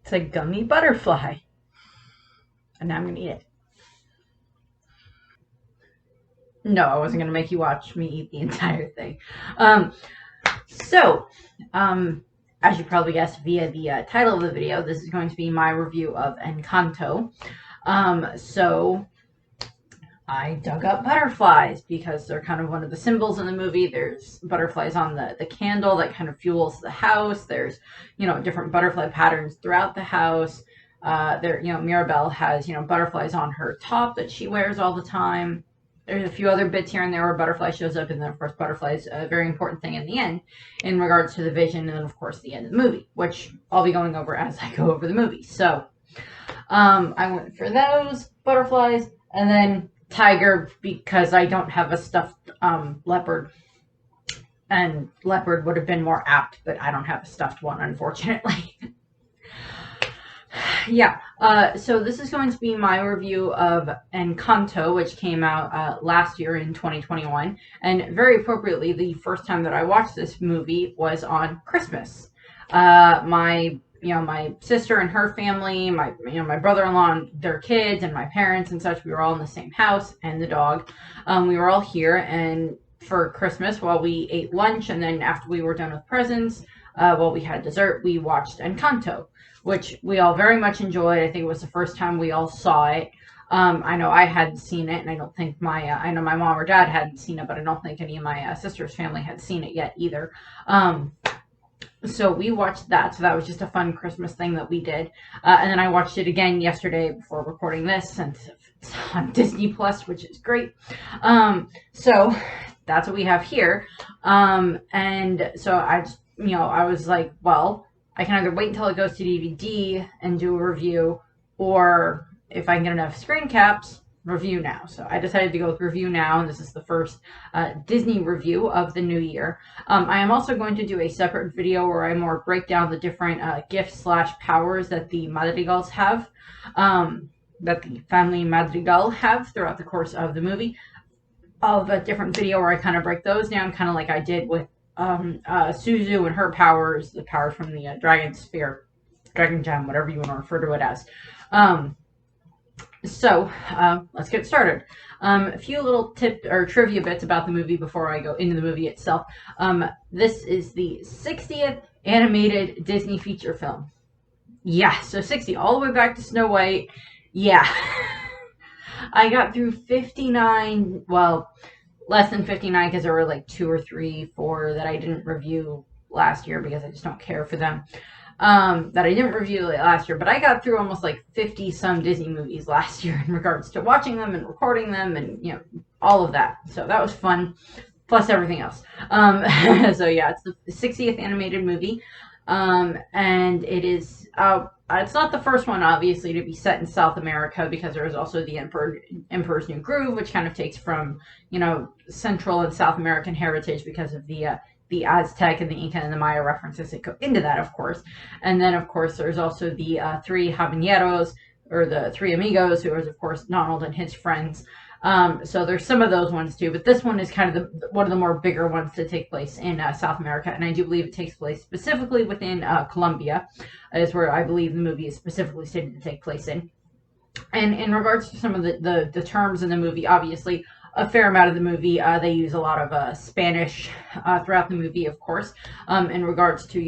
It's a gummy butterfly. And now I'm going to eat it. No, I wasn't going to make you watch me eat the entire thing. As you probably guessed via the title of the video, this is going to be my review of Encanto. So I dug up butterflies because they're kind of one of the symbols in the movie. There's butterflies on the candle that kind of fuels the house. There's, different butterfly patterns throughout the house. Mirabelle has, butterflies on her top that she wears all the time. There's a few other bits here and there where butterfly shows up, and then, of course, butterfly is a very important thing in the end in regards to the vision, and then, of course, the end of the movie, which I'll be going over as I go over the movie. So, I went for those butterflies, and then tiger, because I don't have a stuffed leopard, and leopard would have been more apt, but I don't have a stuffed one, unfortunately. Yeah, so this is going to be my review of Encanto, which came out last year in 2021, and very appropriately, the first time that I watched this movie was on Christmas. My sister and her family, my brother-in-law and their kids, and my parents and such, we were all in the same house, and the dog. We were all here, and for Christmas, while we ate lunch, and then after we were done with presents, while we had dessert, we watched Encanto, which we all very much enjoyed. I think it was the first time we all saw it. I know I hadn't seen it, and I don't think I know my mom or dad hadn't seen it, but I don't think any of my sister's family had seen it yet either. So we watched that. So that was just a fun Christmas thing that we did. And then I watched it again yesterday before recording this, since it's on Disney Plus, which is great. So that's what we have here. And so I just, I was like, well, I can either wait until it goes to DVD and do a review, or if I can get enough screen caps, review now. So I decided to go with review now, and this is the first Disney review of the new year. I am also going to do a separate video where I more break down the different gifts/powers that the Madrigals have, that the family Madrigal have throughout the course of the movie. Of a different video where I kind of break those down, kind of like I did with Suzu and her powers, the powers from the Dragon Sphere, Dragon Gem, whatever you want to refer to it as. So let's get started. A few little trivia bits about the movie before I go into the movie itself. This is the 60th animated Disney feature film. Yeah, so 60, all the way back to Snow White. Yeah. I got through 59, well, less than 59, because there were like 2 or 3, 4 that I didn't review last year because I just don't care for them. That I didn't review last year, but I got through almost like 50 some Disney movies last year in regards to watching them and recording them and, all of that. So that was fun, plus everything else. So yeah, it's the 60th animated movie. And it is, it's not the first one, obviously, to be set in South America, because there is also the Emperor's New Groove, which kind of takes from, Central and South American heritage because of the Aztec and the Inca and the Maya references that go into that, of course. And then, of course, there's also the three habaneros, or the three amigos, who is, of course, Donald and his friends. So there's some of those ones too, but this one is kind of one of the more bigger ones to take place in South America, and I do believe it takes place specifically within Colombia, is where I believe the movie is specifically stated to take place in. And in regards to some of the terms in the movie, obviously, a fair amount of the movie, they use a lot of Spanish throughout the movie, of course, in regards to,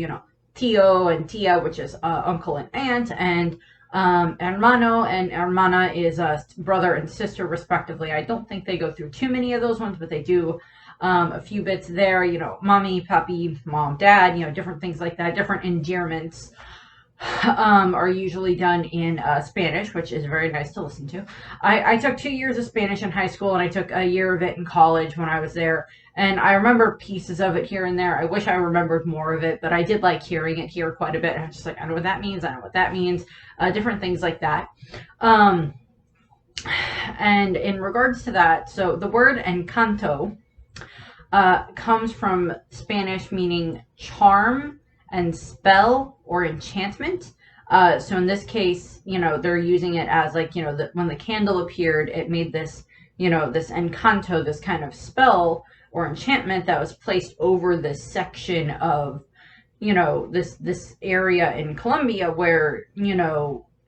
tío and tía, which is uncle and aunt, and hermano and hermana is brother and sister, respectively. I don't think they go through too many of those ones, but they do a few bits there, mommy, papi, mom, dad, different things like that, different endearments. Are usually done in Spanish, which is very nice to listen to. I took 2 years of Spanish in high school, and I took a year of it in college when I was there, and I remember pieces of it here and there. I wish I remembered more of it, but I did like hearing it here quite a bit. I'm just like, I know what that means, I know what that means, different things like that. And in regards to that, so the word Encanto comes from Spanish meaning charm and spell or enchantment. So in this case, they're using it as like, when the candle appeared, it made this, this encanto, this kind of spell or enchantment that was placed over this section of, this area in Colombia where,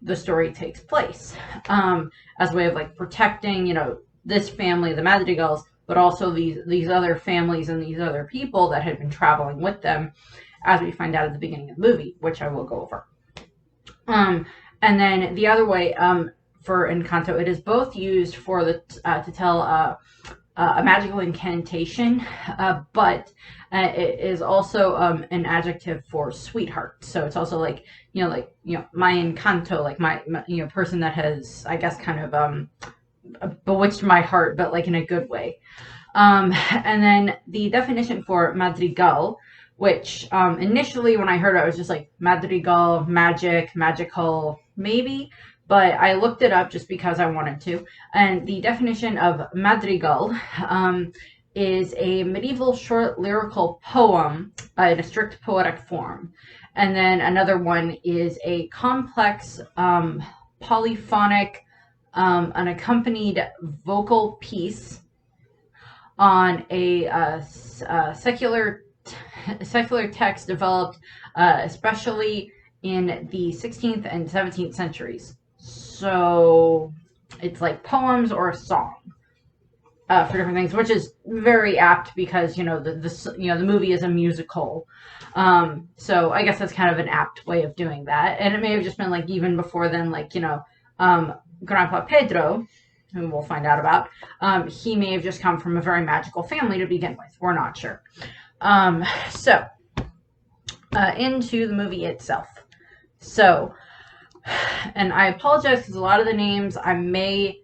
the story takes place, as a way of like protecting, this family, the Madrigals, but also these other families and these other people that had been traveling with them, as we find out at the beginning of the movie, which I will go over. And then the other way, for Encanto, it is both used for to tell a magical incantation, but it is also an adjective for sweetheart. So it's also like my Encanto, like my person that has, I guess, kind of bewitched my heart, but like in a good way. And then the definition for Madrigal, which initially when I heard it, I was just like Madrigal, magic, magical, maybe. But I looked it up just because I wanted to. And the definition of Madrigal is a medieval short lyrical poem in a strict poetic form. And then another one is a complex, polyphonic, unaccompanied vocal piece on a secular text developed especially in the 16th and 17th centuries. So it's like poems or a song for different things, which is very apt because the movie is a musical. So I guess that's kind of an apt way of doing that. And it may have just been like even before then, like Grandpa Pedro, who we'll find out about, he may have just come from a very magical family to begin with. We're not sure. So into the movie itself. So, and I apologize because a lot of the names I may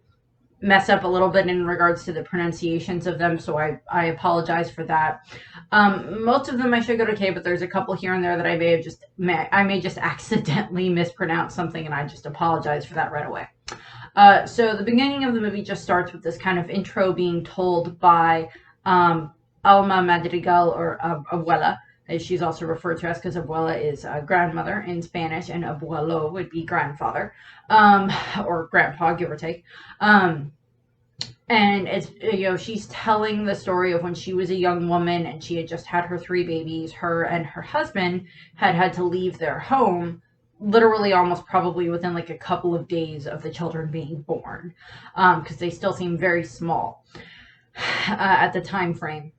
mess up a little bit in regards to the pronunciations of them, so I apologize for that. Most of them I should go okay, but there's a couple here and there that I may just accidentally mispronounce something, and I just apologize for that right away. So the beginning of the movie just starts with this kind of intro being told by Alma Madrigal, or Abuela, as she's also referred to as, because abuela is grandmother in Spanish, and abuelo would be grandfather, or grandpa, give or take. And it's, she's telling the story of when she was a young woman and she had just had her 3 babies. Her and her husband had to leave their home literally almost probably within like a couple of days of the children being born, because they still seem very small at the time frame.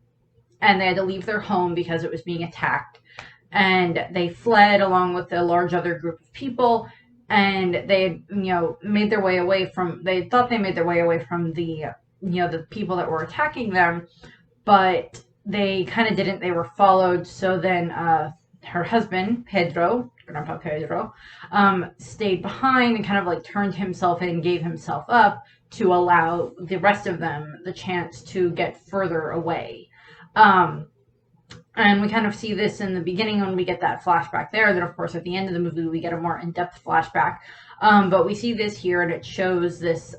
And they had to leave their home because it was being attacked. And they fled along with a large other group of people. And they had, made their way away from, they thought they made their way away from the, the people that were attacking them. But they kind of didn't. They were followed. So then her husband, Pedro, Grandpa Pedro, stayed behind and kind of like turned himself in, gave himself up to allow the rest of them the chance to get further away. And we kind of see this in the beginning when we get that flashback there. Then, of course, at the end of the movie, we get a more in-depth flashback. But we see this here, and it shows this,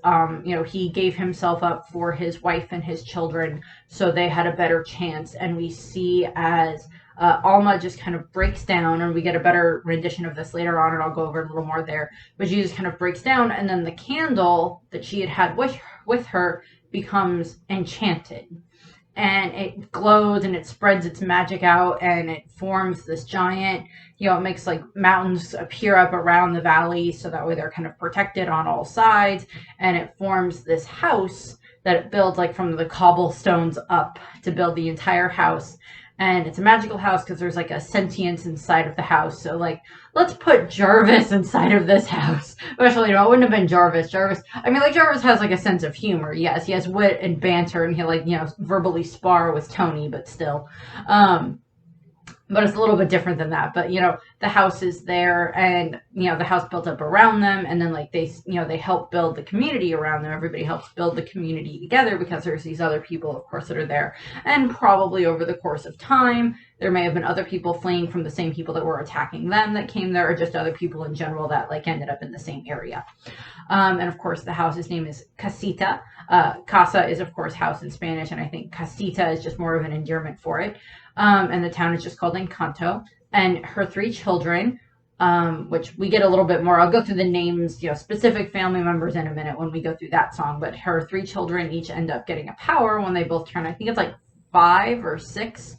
he gave himself up for his wife and his children, so they had a better chance. And we see as Alma just kind of breaks down, and we get a better rendition of this later on, and I'll go over a little more there. But she just kind of breaks down, and then the candle that she had with her becomes enchanted. And it glows and it spreads its magic out, and it forms this giant, it makes like mountains appear up around the valley, so that way they're kind of protected on all sides. And it forms this house that it builds like from the cobblestones up to build the entire house. And it's a magical house because there's like a sentience inside of the house. So like, let's put Jarvis inside of this house. Especially, it wouldn't have been Jarvis. Jarvis has like a sense of humor. Yes, he has wit and banter, and he'll like, verbally spar with Tony, but still. But it's a little bit different than that. But, the house is there, and, the house built up around them. And then, like, they help build the community around them. Everybody helps build the community together because there's these other people, of course, that are there. And probably over the course of time, there may have been other people fleeing from the same people that were attacking them that came there, or just other people in general that, like, ended up in the same area. And, of course, the house's name is Casita. Casa is, of course, house in Spanish, and I think Casita is just more of an endearment for it. And the town is just called Encanto. And her 3 children, which we get a little bit more. I'll go through the names, specific family members in a minute when we go through that song. But her 3 children each end up getting a power when they both turn, I think it's like 5 or 6.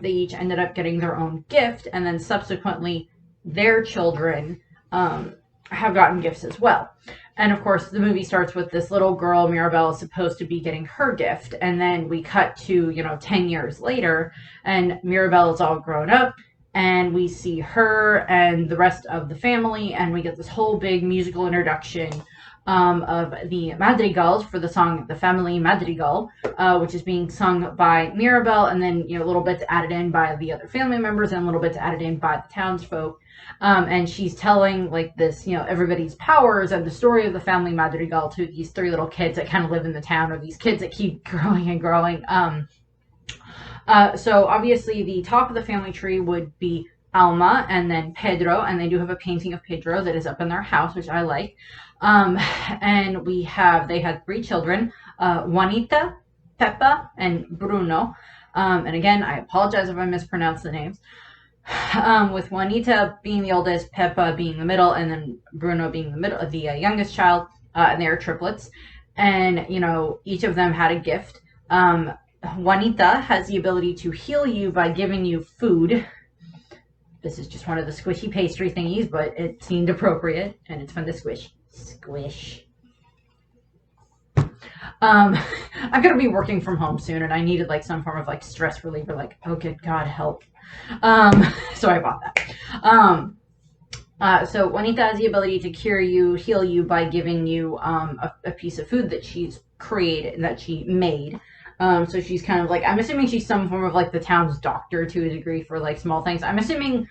They each ended up getting their own gift, and then subsequently their children have gotten gifts as well. And of course, the movie starts with this little girl, Mirabelle, is supposed to be getting her gift. And then we cut to, 10 years later, and Mirabelle is all grown up. And we see her and the rest of the family. And we get this whole big musical introduction of the Madrigals for the song The Family Madrigal, which is being sung by Mirabelle. And then, little bits added in by the other family members and little bits added in by the townsfolk. And she's telling like this, everybody's powers and the story of the family Madrigal to these 3 little kids that kind of live in the town, or these kids that keep growing and growing. So obviously the top of the family tree would be Alma and then Pedro, and they do have a painting of Pedro that is up in their house, which I like. And they had 3 children, Juanita, Pepa, and Bruno. And again, I apologize if I mispronounce the names. With Juanita being the oldest, Pepa being the middle, and then Bruno being the youngest child, and they are triplets. And, each of them had a gift. Juanita has the ability to heal you by giving you food. This is just one of the squishy pastry thingies, but it seemed appropriate, and it's fun to squish. Squish. I'm going to be working from home soon, and I needed, some form of, stress reliever, oh, good God, help. So I bought that. So Juanita has the ability to cure you, heal you by giving you a piece of food that she's created, that she made. So she's kind of I'm assuming she's some form of the town's doctor to a degree for small things. I'm assuming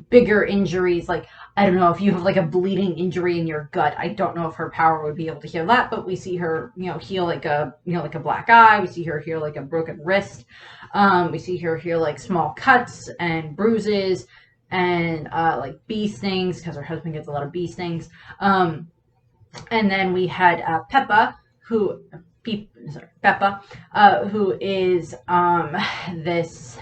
bigger injuries, I don't know if you have a bleeding injury in your gut. I don't know if her power would be able to heal that, but we see her, heal a black eye. We see her heal a broken wrist. We see her heal small cuts and bruises and bee stings, because her husband gets a lot of bee stings. And then we had Pepa, who is this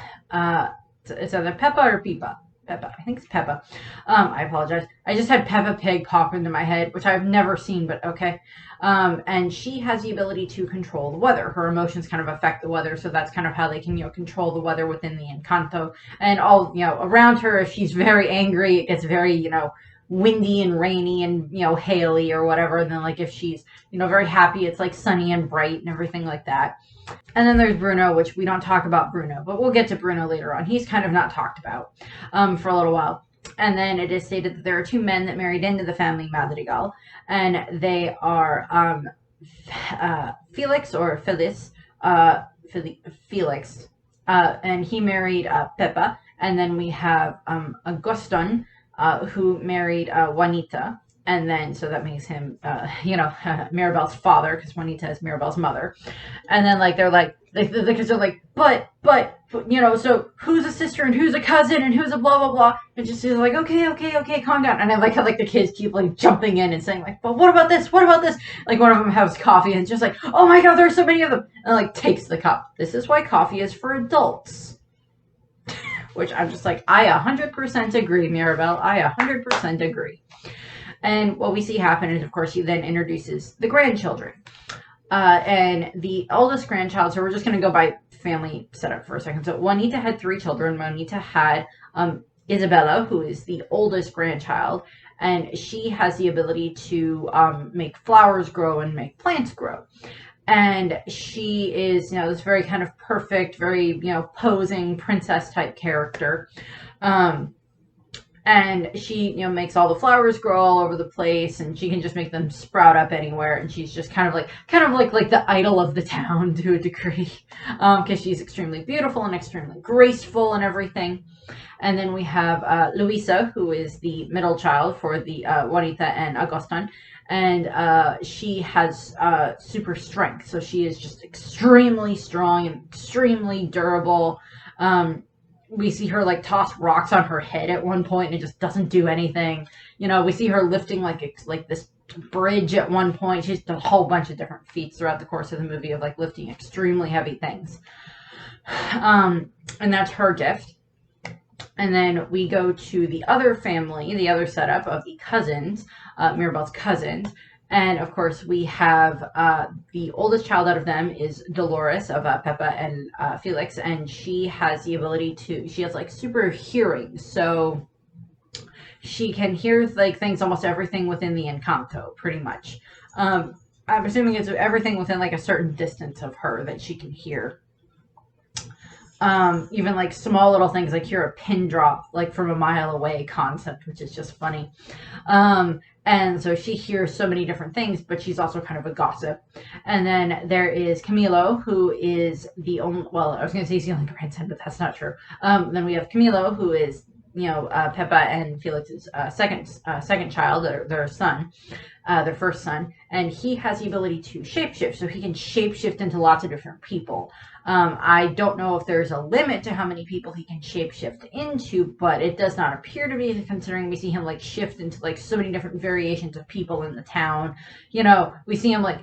it's either Peppa or Pepa. Peppa. I think it's Peppa. I apologize. I just had Peppa Pig pop into my head, which I've never seen, but okay. And she has the ability to control the weather. Her emotions kind of affect the weather, so that's kind of how they can, control the weather within the Encanto. And all, around her, if she's very angry, it gets very, windy and rainy and, haily or whatever. And then, if she's, very happy, it's, sunny and bright and everything like that. And then there's Bruno, which we don't talk about Bruno, but we'll get to Bruno later on. He's kind of not talked about for a little while. And then it is stated that there are 2 men that married into the family Madrigal, and they are Felix or Feliz, Felix, and he married Pepa. And then we have Agustin, who married Juanita. And then, so that makes him, Mirabelle's father, because Juanita is Mirabelle's mother. And then, the kids are but, so who's a sister and who's a cousin and who's a blah, blah, blah. And just is okay, calm down. And I like how, the kids keep, jumping in and saying, but what about this? What about this? One of them has coffee and it's just oh my God, there's so many of them. And, takes the cup. This is why coffee is for adults. Which I'm just I 100% agree, Mirabelle. I 100% agree. And what we see happen is, of course, he then introduces the grandchildren. And the oldest grandchild, so we're just going to go by family setup for a second. So Juanita had 3 children. Juanita had Isabella, who is the oldest grandchild. And she has the ability to make flowers grow and make plants grow. And she is, this very kind of perfect, very, posing princess type character. And she, makes all the flowers grow all over the place, and she can just make them sprout up anywhere. And she's just kind of like the idol of the town to a degree, because she's extremely beautiful and extremely graceful and everything. And then we have Luisa, who is the middle child for the Juanita and Agustin. And she has super strength. So she is just extremely strong and extremely durable. We see her toss rocks on her head at one point and it just doesn't do anything. We see her lifting this bridge at one point. She's done a whole bunch of different feats throughout the course of the movie of lifting extremely heavy things. And that's her gift. And then we go to the other family, the other setup of the cousins, Mirabelle's cousins. And of course, we have the oldest child out of them is Dolores of Peppa and Felix, and she has the ability to, she has like super hearing. So she can hear like things, almost everything within the Encanto, pretty much. I'm assuming it's everything within like a certain distance of her that she can hear. Even like small little things, like hear a pin drop like from a mile away concept, which is just funny. And so she hears so many different things, but she's also kind of a gossip. And then there is Camilo, who is the only, well, I was going to say he's the only grandson, but that's not true. Then we have Camilo, who is, Peppa and Felix's second child, their son, their first son, and he has the ability to shapeshift, so he can shapeshift into lots of different people. I don't know if there's a limit to how many people he can shapeshift into, but it does not appear to be, considering we see him like shift into like so many different variations of people in the town. We see him like,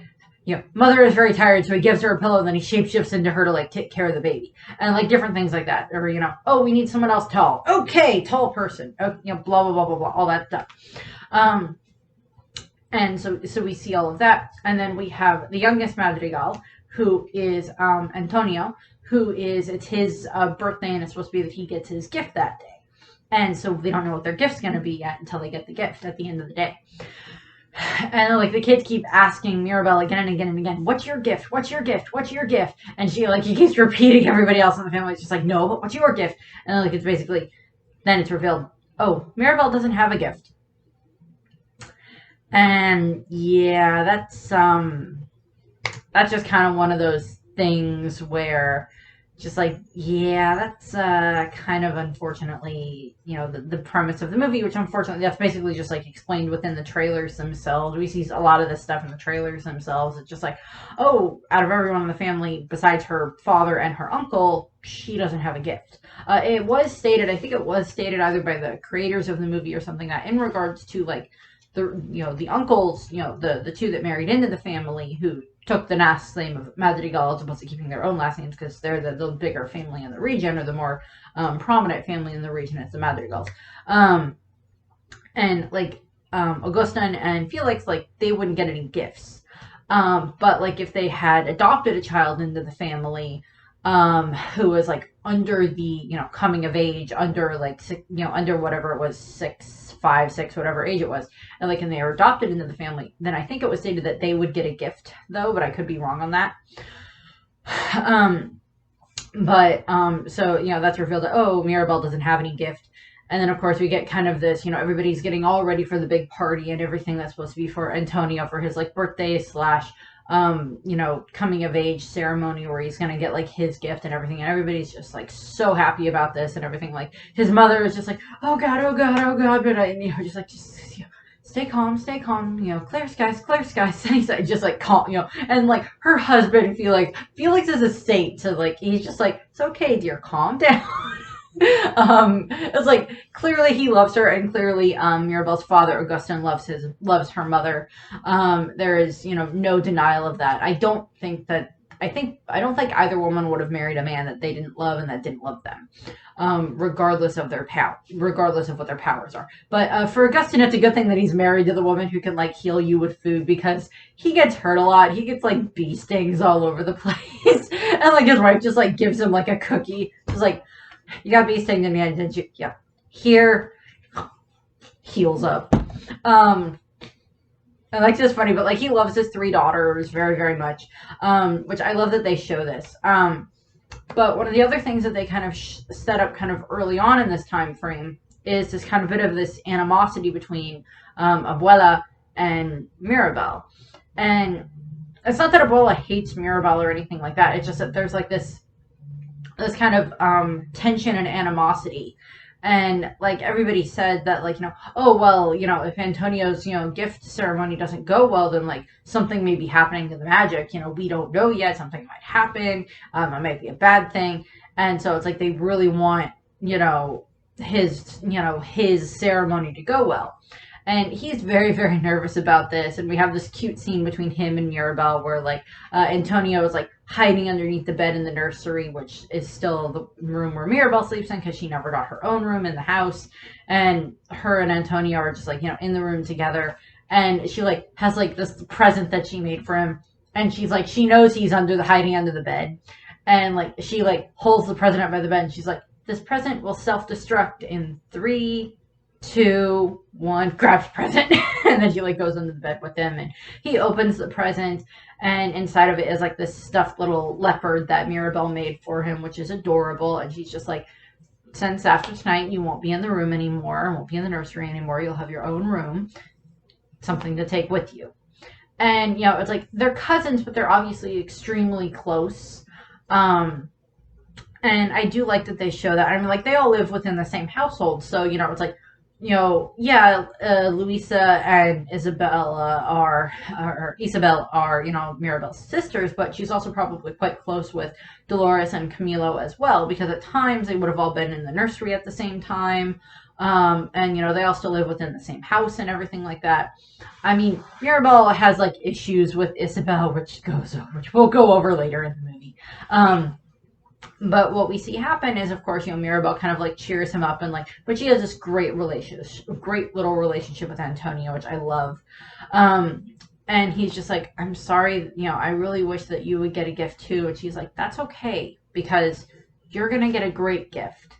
mother is very tired, so he gives her a pillow, and then he shapeshifts into her to like take care of the baby, and like different things like that. Or oh, we need someone else tall. Okay, tall person. Oh, blah blah blah blah blah, all that stuff. And so we see all of that, and then we have the youngest Madrigal, who is Antonio, who is, it's his birthday, and it's supposed to be that he gets his gift that day. And so they don't know what their gift's going to be yet until they get the gift at the end of the day. And like the kids keep asking Mirabel again and again and again, what's your gift? What's your gift? What's your gift? And she keeps repeating, everybody else in the family is just like, no, but what's your gift? And then it's basically, then it's revealed, oh, Mirabel doesn't have a gift. And yeah, that's just kind of one of those things where just like, yeah, that's kind of unfortunately, the premise of the movie, which unfortunately that's basically just like explained within the trailers themselves. We see a lot of this stuff in the trailers themselves. It's just like, oh, out of everyone in the family besides her father and her uncle, she doesn't have a gift. It was stated, I think it was stated either by the creators of the movie or something, that in regards to like the uncles, the two that married into the family who took the last name of Madrigal as opposed to keeping their own last names because they're the bigger family in the region, or the more prominent family in the region. It's the Madrigals. And like Augustin and Felix, like they wouldn't get any gifts. But like if they had adopted a child into the family who was like under the coming of age, under like under whatever it was, 5, 6, whatever age it was, and they were adopted into the family, then I think it was stated that they would get a gift though, but I could be wrong on that. So that's revealed that, oh, Mirabel doesn't have any gift. And then of course we get kind of this, everybody's getting all ready for the big party and everything that's supposed to be for Antonio for his like birthday / coming of age ceremony where he's gonna get like his gift and everything, and everybody's just like so happy about this and everything. Like his mother is just like, oh god, oh god, oh god, but just stay calm, clear skies, and he's like just like calm, and like her husband Felix is a saint, so like he's just like, it's okay dear, calm down. It's like clearly he loves her, and clearly Mirabel's father Augustin loves her mother. There is no denial of that. I don't think either woman would have married a man that they didn't love and that didn't love them, regardless of what their powers are. But for Augustin, it's a good thing that he's married to the woman who can like heal you with food, because he gets hurt a lot. He gets like bee stings all over the place, and like his wife just like gives him like a cookie, just like, you got bee sting to me, didn't you? Yeah. Here, heals up. And like, just funny, but like he loves his 3 daughters very, very much. Which I love that they show this. But one of the other things that they kind of set up kind of early on in this time frame is this kind of bit of this animosity between Abuela and Mirabel. And it's not that Abuela hates Mirabel or anything like that. It's just that there's like this kind of tension and animosity, and like everybody said that like oh well, if Antonio's gift ceremony doesn't go well, then like something may be happening to the magic, we don't know yet, something might happen, it might be a bad thing. And so it's like they really want his ceremony to go well. And he's very, very nervous about this. And we have this cute scene between him and Mirabel where like Antonio is like hiding underneath the bed in the nursery, which is still the room where Mirabel sleeps in because she never got her own room in the house. And her and Antonio are just like, in the room together. and she like has like this present that she made for him, and she's like, she knows he's hiding under the bed, and like she like holds the present up by the bed, and she's like, this present will self-destruct in 3, 2, 1. Grabs the present, and then she like goes under the bed with him, and he opens the present, and inside of it is like this stuffed little leopard that Mirabel made for him, which is adorable. And she's just like, since after tonight you won't be in the room anymore, won't be in the nursery anymore, you'll have your own room, something to take with you. And you know, it's like they're cousins, but they're obviously extremely close. And I do like that they show that. I mean, like, they all live within the same household, so you know, it's like, you know, yeah, Luisa and Isabel are, you know, Mirabel's sisters, but she's also probably quite close with Dolores and Camilo as well, because at times they would have all been in the nursery at the same time. And, you know, they all still live within the same house and everything like that. I mean, Mirabel has, like, issues with Isabel, which we'll go over later in the movie. But what we see happen is, of course, you know, Mirabel kind of like cheers him up, and like, but she has this great little relationship with Antonio, which I love. And he's just like, I'm sorry, you know, I really wish that you would get a gift too. And she's like, that's okay, because you're going to get a great gift,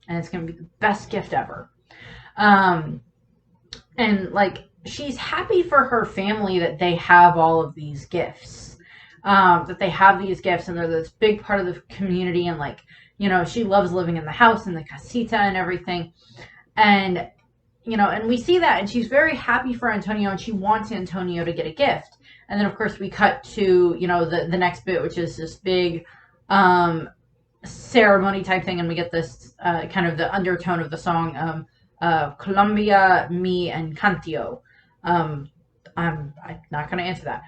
and it's going to be the best gift ever. And like, she's happy for her family that they have all of these gifts. That they have these gifts, and they're this big part of the community, and like, you know, she loves living in the house and the casita and everything. And, you know, and we see that, and she's very happy for Antonio, and she wants Antonio to get a gift. And then, of course, we cut to, you know, the next bit, which is this big ceremony type thing, and we get this kind of the undertone of the song, Colombia, Mi Encanto. I'm not going to answer that.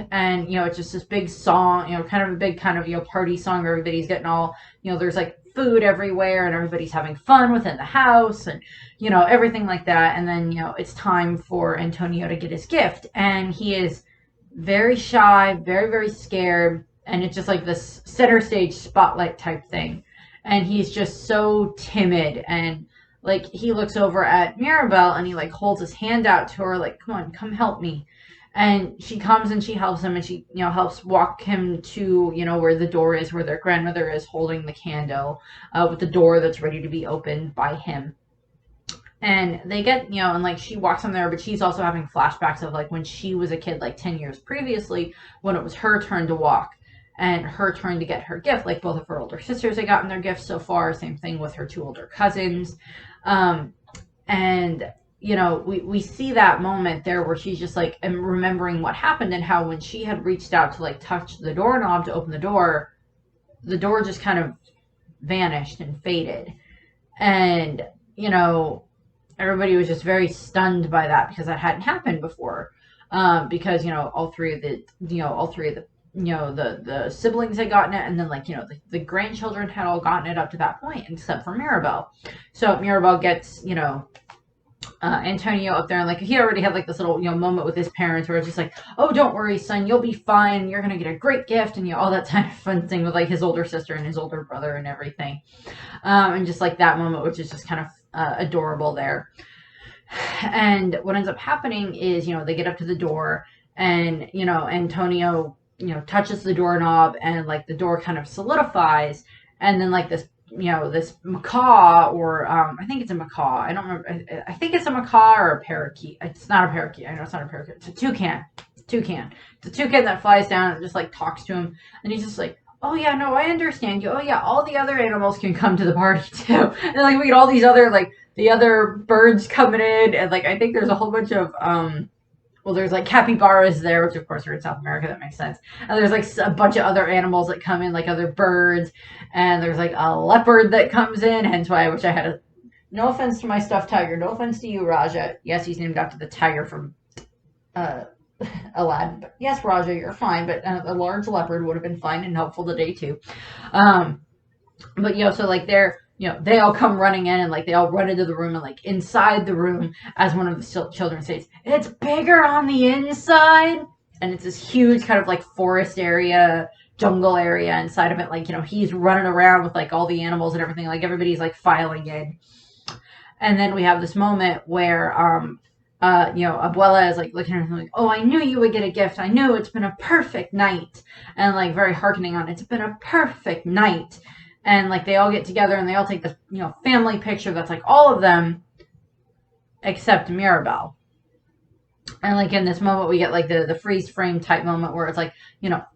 And, you know, it's just this big song, you know, kind of a big kind of, you know, party song where everybody's getting all, you know, there's like food everywhere, and everybody's having fun within the house, and, you know, everything like that. And then, you know, it's time for Antonio to get his gift, and he is very shy, very, very scared. And it's just like this center stage spotlight type thing. And he's just so timid, and like, he looks over at Mirabel, and he like holds his hand out to her, like, come on, come help me. And she comes and she helps him, and she, you know, helps walk him to, you know, where the door is, where their grandmother is holding the candle, with the door that's ready to be opened by him. And they get, you know, and like, she walks him there, but she's also having flashbacks of like when she was a kid, like 10 years previously, when it was her turn to walk and her turn to get her gift. Like, both of her older sisters had gotten their gifts so far. Same thing with her 2 older cousins. And you know, we see that moment there where she's just like remembering what happened, and how when she had reached out to like touch the doorknob to open the door just kind of vanished and faded. And, you know, everybody was just very stunned by that, because that hadn't happened before. Because, you know, all three of the siblings had gotten it, and then, like, you know, the grandchildren had all gotten it up to that point, except for Mirabel. So Mirabel gets, you know, Antonio up there, and like, he already had like this little, you know, moment with his parents where it's just like, oh, don't worry, son, you'll be fine, you're gonna get a great gift, and, you know, all that kind of fun thing with like his older sister and his older brother and everything. And just like that moment, which is just kind of adorable there. And what ends up happening is, you know, they get up to the door, and, you know, Antonio, you know, touches the doorknob, and like the door kind of solidifies, and then like this, you know, this macaw, or I think it's a macaw. I don't remember. I think it's a macaw or a parakeet. It's not a parakeet. I know it's not a parakeet. It's a toucan. It's a toucan that flies down and just like talks to him, and he's just like, oh yeah, no, I understand you. Oh yeah, all the other animals can come to the party too. And like, we get all these other, like, the other birds coming in, and like, I think there's a whole bunch of well, there's like capybaras there, which of course are in South America, that makes sense. And there's like a bunch of other animals that come in, like other birds, and there's like a leopard that comes in, hence why I wish I had a, no offense to my stuffed tiger, no offense to you, Raja. Yes, he's named after the tiger from Aladdin, but yes, Raja, you're fine, but a large leopard would have been fine and helpful today too. But, you know, so like they're, you know, they all come running in, and like they all run into the room, and like inside the room, as one of the children says, it's bigger on the inside. And it's this huge kind of like forest area, jungle area inside of it. Like, you know, he's running around with like all the animals and everything, like everybody's like filing in. And then we have this moment where Abuela is like looking at her like, oh, I knew you would get a gift. I knew it's been a perfect night. And like very hearkening on it's been a perfect night. And like they all get together and they all take this, family picture that's like all of them except Mirabelle. And like in this moment we get like the freeze frame type moment where it's like,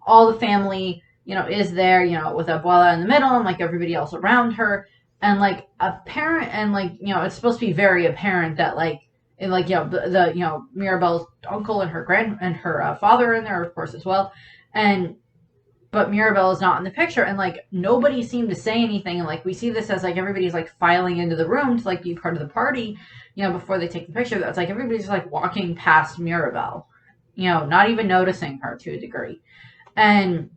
all the family, is there, with Abuela in the middle and like everybody else around her. And like apparent and like, it's supposed to be very apparent that like and like the Mirabelle's uncle and her father are in there of course as well, and but Mirabelle is not in the picture, and like nobody seemed to say anything, and like we see this as like everybody's like filing into the room to like be part of the party, before they take the picture. That's like everybody's like walking past Mirabelle, not even noticing her to a degree, and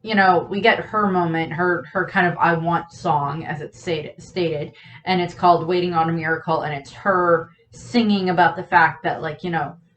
we get her moment, her kind of I Want song as it's stated, and it's called Waiting on a Miracle, and it's her singing about the fact that like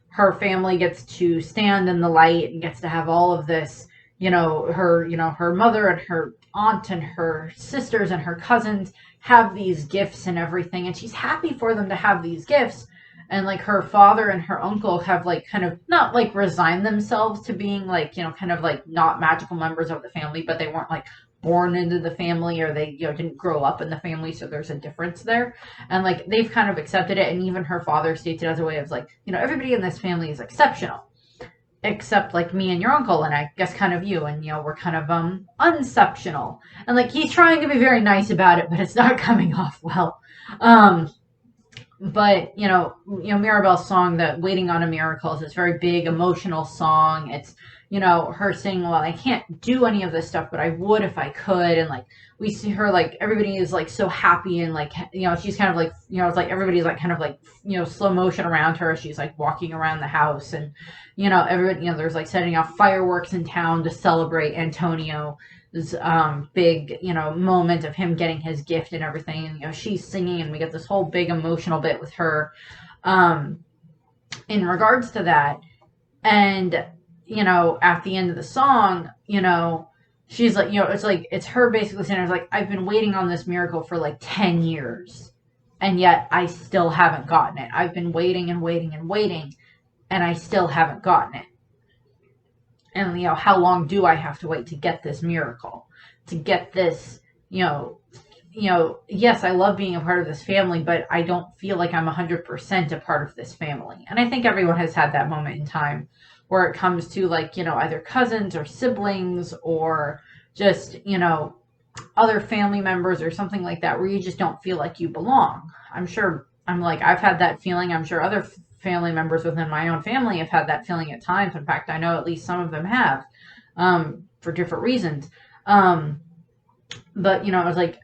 her family gets to stand in the light and gets to have all of this, her mother and her aunt and her sisters and her cousins have these gifts and everything, and she's happy for them to have these gifts. And like her father and her uncle have like kind of not like resigned themselves to being like, kind of like not magical members of the family, but they weren't like born into the family, or they, didn't grow up in the family. So there's a difference there. And like they've kind of accepted it. And even her father states it as a way of like, everybody in this family is exceptional, except like me and your uncle, and I guess kind of you, and we're kind of unceptional. And like he's trying to be very nice about it, but it's not coming off well. But Mirabelle's song, that Waiting on a Miracle, is this very big emotional song. It's her saying, well, I can't do any of this stuff, but I would if I could. And like we see her like everybody is like so happy, and like she's kind of like it's like everybody's like kind of like slow motion around her as she's like walking around the house. And everybody, there's like setting off fireworks in town to celebrate Antonio, this big moment of him getting his gift and everything. And she's singing, and we get this whole big emotional bit with her in regards to that. And at the end of the song, she's like, it's her basically saying, it's like, I've been waiting on this miracle for like 10 years and yet I still haven't gotten it. I've been waiting and waiting and waiting, and I still haven't gotten it. And, how long do I have to wait to get this miracle? To get this, yes, I love being a part of this family, but I don't feel like I'm 100% a part of this family. And I think everyone has had that moment in time where it comes to like, either cousins or siblings or just, other family members or something like that, where you just don't feel like you belong. I've had that feeling. I'm sure other family members within my own family have had that feeling at times. In fact, I know at least some of them have, for different reasons. But, it was like,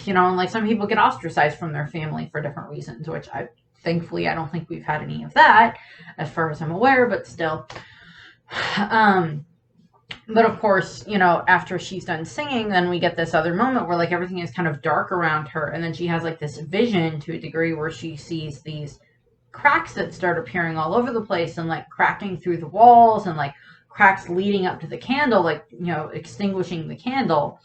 and like some people get ostracized from their family for different reasons, which thankfully, I don't think we've had any of that as far as I'm aware, but still. But of course, after she's done singing, then we get this other moment where like everything is kind of dark around her. And then she has like this vision to a degree where she sees these cracks that start appearing all over the place, and like cracking through the walls, and like cracks leading up to the candle, like, extinguishing the candle.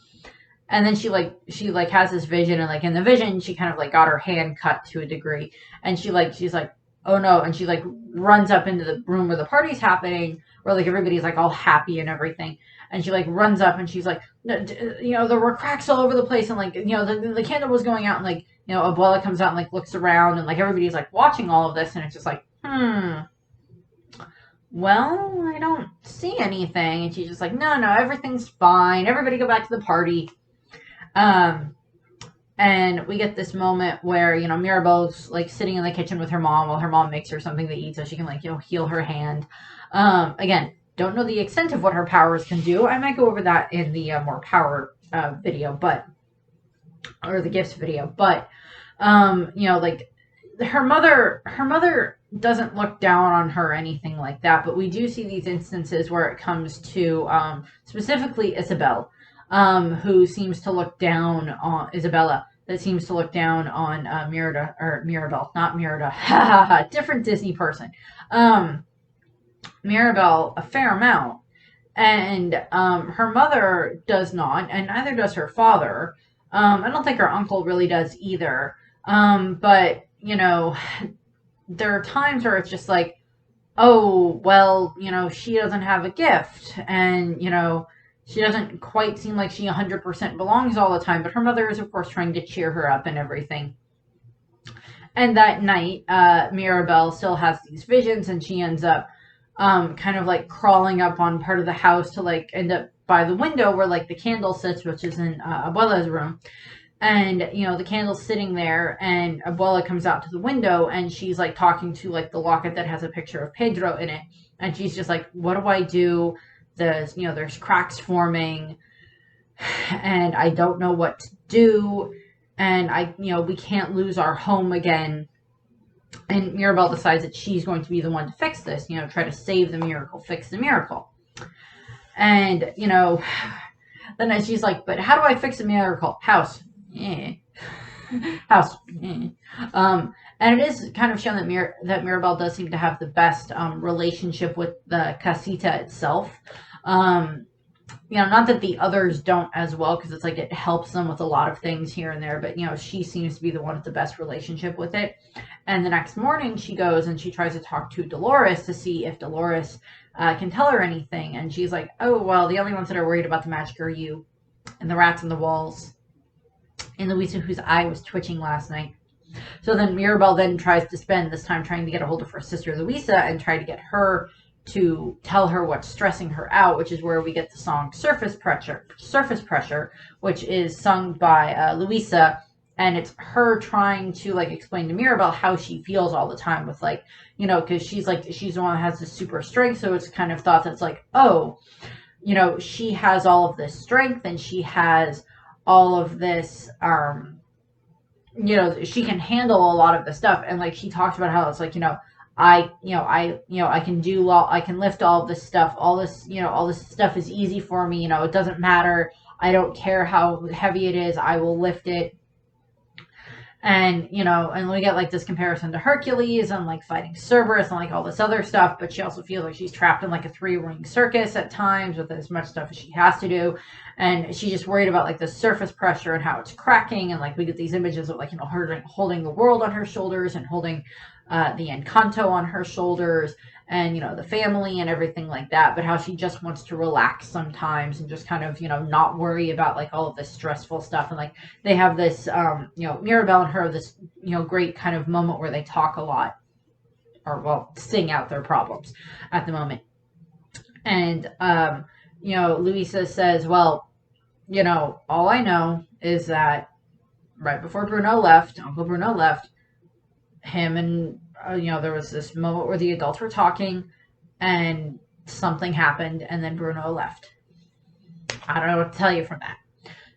And then she has this vision, and like in the vision, she kind of like got her hand cut to a degree, and she's like, oh no. And she like runs up into the room where the party's happening, where like everybody's like all happy and everything. And she like runs up, and she's like, there were cracks all over the place, and like, the candle was going out, and like, Abuela comes out and like looks around, and like everybody's like watching all of this, and it's just like, well, I don't see anything. And she's just like, no, everything's fine. Everybody go back to the party. And we get this moment where, Mirabelle's like sitting in the kitchen with her mom while her mom makes her something to eat so she can like, heal her hand. Again, don't know the extent of what her powers can do. I might go over that in the more power video, or the gifts video. But, like her mother doesn't look down on her or anything like that. But we do see these instances where it comes to specifically Isabel. Who seems to look down on Isabella, that seems to look down on Mirabelle, not Merida, different Disney person. Mirabelle a fair amount, and her mother does not, and neither does her father. I don't think her uncle really does either. But there are times where it's just like, oh, well, she doesn't have a gift, and, she doesn't quite seem like she 100% belongs all the time, but her mother is, of course, trying to cheer her up and everything. And that night, Mirabelle still has these visions, and she ends up kind of like crawling up on part of the house to like end up by the window where like the candle sits, which is in Abuela's room. And the candle's sitting there, and Abuela comes out to the window, and she's like talking to like the locket that has a picture of Pedro in it, and she's just like, what do I do? There's cracks forming, and I don't know what to do, and we can't lose our home again. And Mirabelle decides that she's going to be the one to fix this, try to save the miracle, fix the miracle. And then she's like, but how do I fix a miracle? House. House. And it is kind of shown that Mirabelle does seem to have the best relationship with the casita itself. Not that the others don't as well, because it's like it helps them with a lot of things here and there, but she seems to be the one with the best relationship with it. And the next morning she goes and she tries to talk to Dolores to see if Dolores can tell her anything, and she's like, oh, well, the only ones that are worried about the magic are you and the rats on the walls and Louisa, whose eye was twitching last night. So then Mirabelle then tries to spend this time trying to get a hold of her sister Louisa and try to get her to tell her what's stressing her out, which is where we get the song Surface Pressure, which is sung by Louisa, and it's her trying to like explain to Mirabelle how she feels all the time with like, because she's the one that has the super strength, so it's kind of thought that's like, oh, she has all of this strength and she has all of this she can handle a lot of the stuff, and like she talks about how it's like, I can lift all of this stuff, all this stuff is easy for me, it doesn't matter, I don't care how heavy it is, I will lift it. And and we get like this comparison to Hercules and like fighting Cerberus and like all this other stuff, but she also feels like she's trapped in like a 3-ring circus at times with as much stuff as she has to do, and she's just worried about like the surface pressure and how it's cracking, and like we get these images of like her holding the world on her shoulders and holding the Encanto on her shoulders, and the family and everything like that, but how she just wants to relax sometimes and just kind of not worry about like all of this stressful stuff. And like they have this Mirabelle and her have this great kind of moment where they talk a lot, or well, sing out their problems at the moment. And Louisa says, well, all I know is that right before Uncle Bruno left, him and there was this moment where the adults were talking and something happened, and then Bruno left. I don't know what to tell you from that.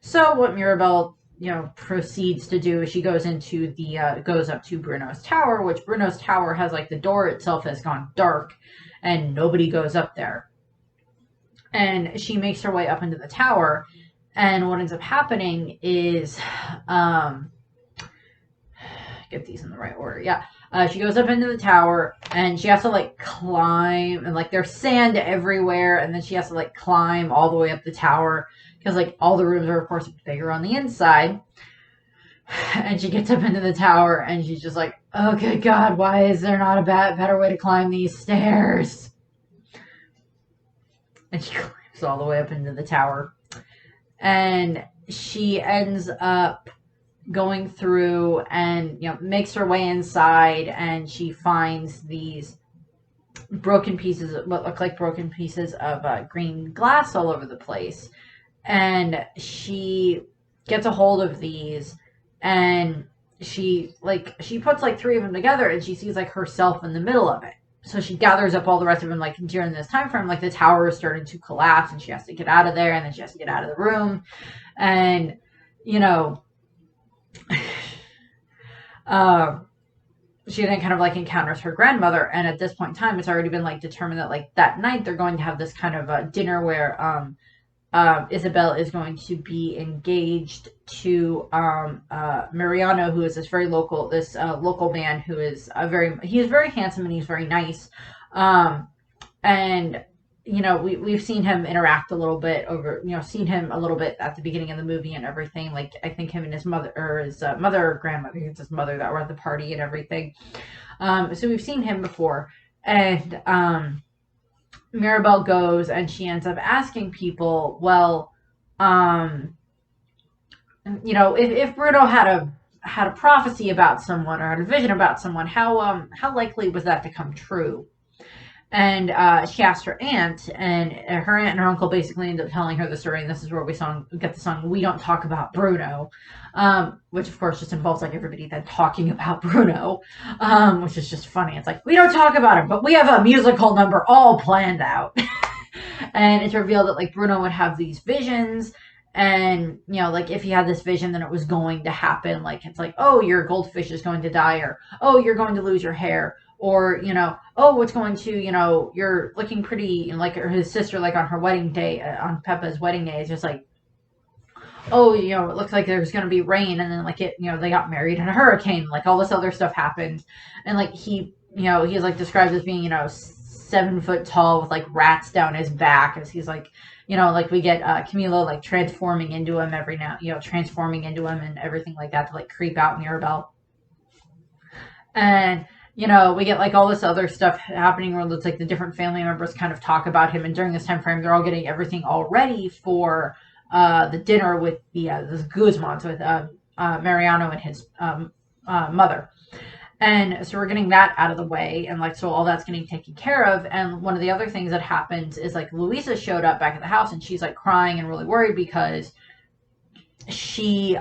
So what Mirabelle proceeds to do is she goes into goes up to Bruno's tower, which Bruno's tower has like the door itself has gone dark and nobody goes up there. And she makes her way up into the tower, and what ends up happening is get these in the right order. Yeah. She goes up into the tower, and she has to like climb, and like there's sand everywhere, and then she has to like climb all the way up the tower because like all the rooms are of course bigger on the inside. And she gets up into the tower, and she's just like, oh good God, why is there not a better way to climb these stairs? And she climbs all the way up into the tower, and she ends up going through and makes her way inside, and she finds these broken pieces, what look like broken pieces of green glass all over the place, and she gets a hold of these, and she puts like 3 of them together, and she sees like herself in the middle of it. So she gathers up all the rest of them like during this time frame, like the tower is starting to collapse, and she has to get out of there, and then she has to get out of the room, and she then kind of like encounters her grandmother, and at this point in time it's already been like determined that like that night they're going to have this kind of dinner where Isabel is going to be engaged to Mariano, who is this local man who is very handsome and he's very nice, and we've seen him interact a little bit over, seen him a little bit at the beginning of the movie and everything. Like, I think him and his mother, or his mother or grandmother, I think it's his mother, that were at the party and everything. So we've seen him before. And Mirabel goes and she ends up asking people, well, if Bruno had a prophecy about someone or had a vision about someone, how likely was that to come true? And she asked her aunt, and her aunt and her uncle basically ended up telling her the story. And this is where we get the song "We Don't Talk About Bruno," which of course just involves like everybody then talking about Bruno, which is just funny. It's like, we don't talk about him, but we have a musical number all planned out. And it's revealed that like Bruno would have these visions. And, like if he had this vision, then it was going to happen. Like, it's like, oh, your goldfish is going to die, or, oh, you're going to lose your hair, or, oh, what's going to, you're looking pretty, like, or his sister, like on her wedding day, on Peppa's wedding day, is just like, oh, it looks like there's going to be rain. And then like they got married in a hurricane, like all this other stuff happened. And like he's like described as being, 7 foot tall with like rats down his back, as he's like, like we get Camilo like transforming into him every now, transforming into him and everything like that to like creep out Mirabel. And, we get like all this other stuff happening where it's like the different family members kind of talk about him. And during this time frame, they're all getting everything all ready for the dinner with the Guzmans, with Mariano and his mother. And so we're getting that out of the way, and like, so all that's getting taken care of. And one of the other things that happens is like Luisa showed up back at the house, and she's like crying and really worried because she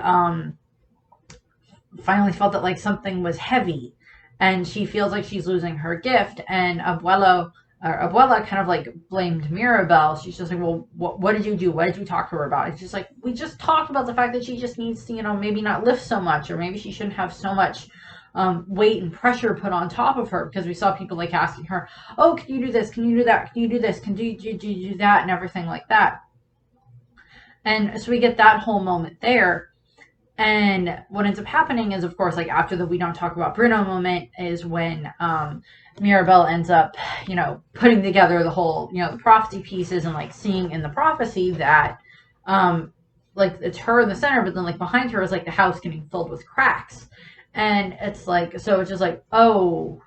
finally felt that like something was heavy, and she feels like she's losing her gift. And Abuela kind of like blamed Mirabel. She's just like, well, what did you do? What did you talk to her about? It's just like, we just talked about the fact that she just needs to, maybe not lift so much, or maybe she shouldn't have so much weight and pressure put on top of her, because we saw people like asking her, oh, can you do this? Can you do that? Can you do this? Can you do that? And everything like that. And so we get that whole moment there. And what ends up happening is, of course, like after the "We Don't Talk About Bruno" moment is when Mirabel ends up, putting together the whole, the prophecy pieces, and like seeing in the prophecy that like it's her in the center, but then like behind her is like the house getting filled with cracks. And it's like, so it's just like, oh,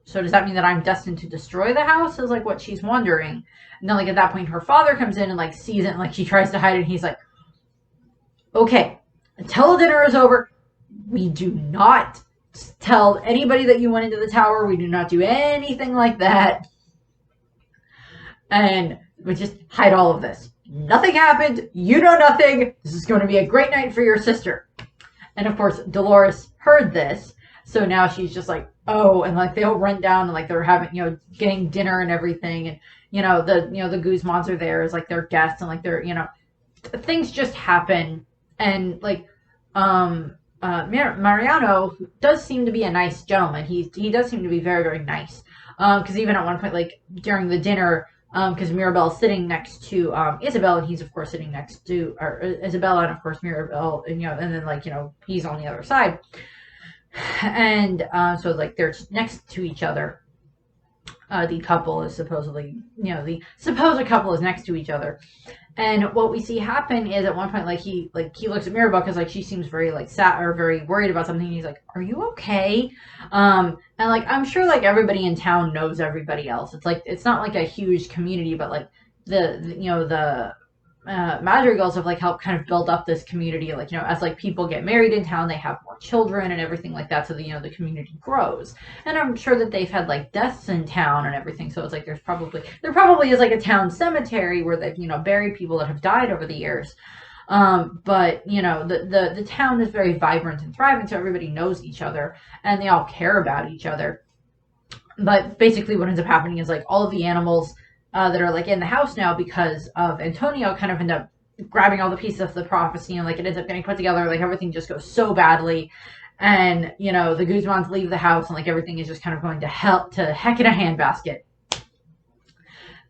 so does that mean that I'm destined to destroy the house? Is like what she's wondering. And then like at that point, her father comes in and like sees it, and like she tries to hide it. And he's like, okay, until dinner is over, we do not tell anybody that you went into the tower. We do not do anything like that. And we just hide all of this. Nothing happened. You know nothing. This is going to be a great night for your sister. And of course, Dolores heard this, so now she's just like, oh, and like they all run down, and like they're having, getting dinner and everything, and the Guzmans are there as like their guests, and like they're, things just happen. And like Mariano does seem to be a nice gentleman. He does seem to be very, very nice, because even at one point, like during the dinner, because Mirabel's sitting next to Isabel, and he's of course sitting next to Isabella, and of course Mirabel, and and then like he's on the other side, and so like they're next to each other. The couple is supposedly, the supposed couple is next to each other, and what we see happen is at one point, like he looks at Mirabel because like she seems very like sad or very worried about something. And he's like, "Are you okay?" And like I'm sure like everybody in town knows everybody else. It's like it's not like a huge community, but like the Madrigals have like helped kind of build up this community. Like as like people get married in town, they have more children and everything like that. So the the community grows. And I'm sure that they've had like deaths in town and everything. So it's like there probably is like a town cemetery where they've buried people that have died over the years. But the town is very vibrant and thriving, so everybody knows each other and they all care about each other. But basically what ends up happening is like all of the animals that are like in the house now, because of Antonio, kind of end up grabbing all the pieces of the prophecy, and like it ends up getting put together. Like everything just goes so badly, and the Guzmans leave the house, and like everything is just kind of going to heck in a handbasket.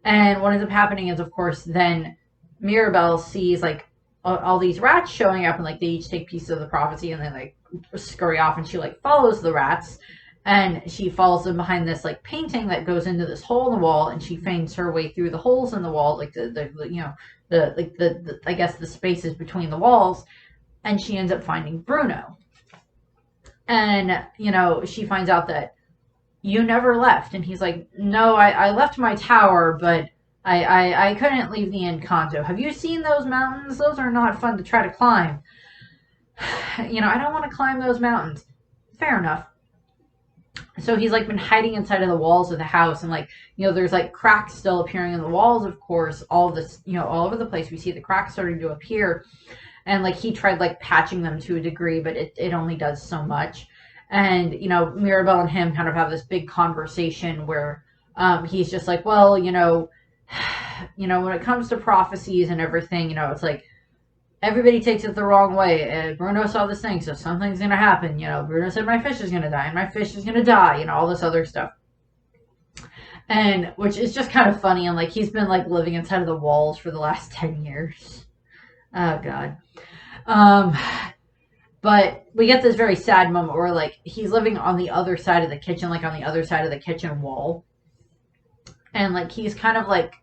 And what ends up happening is, of course, then Mirabel sees like all these rats showing up, and like they each take pieces of the prophecy, and then like scurry off, and she like follows the rats. and she follows them behind this like painting that goes into this hole in the wall, and she finds her way through the holes in the wall, like the you know the I guess the spaces between the walls, and she ends up finding Bruno. And she finds out that you never left, and he's like, no, I left my tower, but I couldn't leave the Encanto. Have you seen those mountains? Those are not fun to try to climb. I don't want to climb those mountains. Fair enough. So he's like been hiding inside of the walls of the house, and like there's like cracks still appearing in the walls, of course, all of this, all over the place. We see the cracks starting to appear, and like he tried like patching them to a degree, but it only does so much. And Mirabel and him kind of have this big conversation where he's just like, well, when it comes to prophecies and everything, it's like everybody takes it the wrong way. Bruno saw this thing, so something's gonna happen. Bruno said my fish is gonna die, and my fish is gonna die. All this other stuff, and which is just kind of funny. And like he's been like living inside of the walls for the last 10 years. Oh God. But we get this very sad moment where like he's living on the other side of the kitchen, like on the other side of the kitchen wall, and like he's kind of like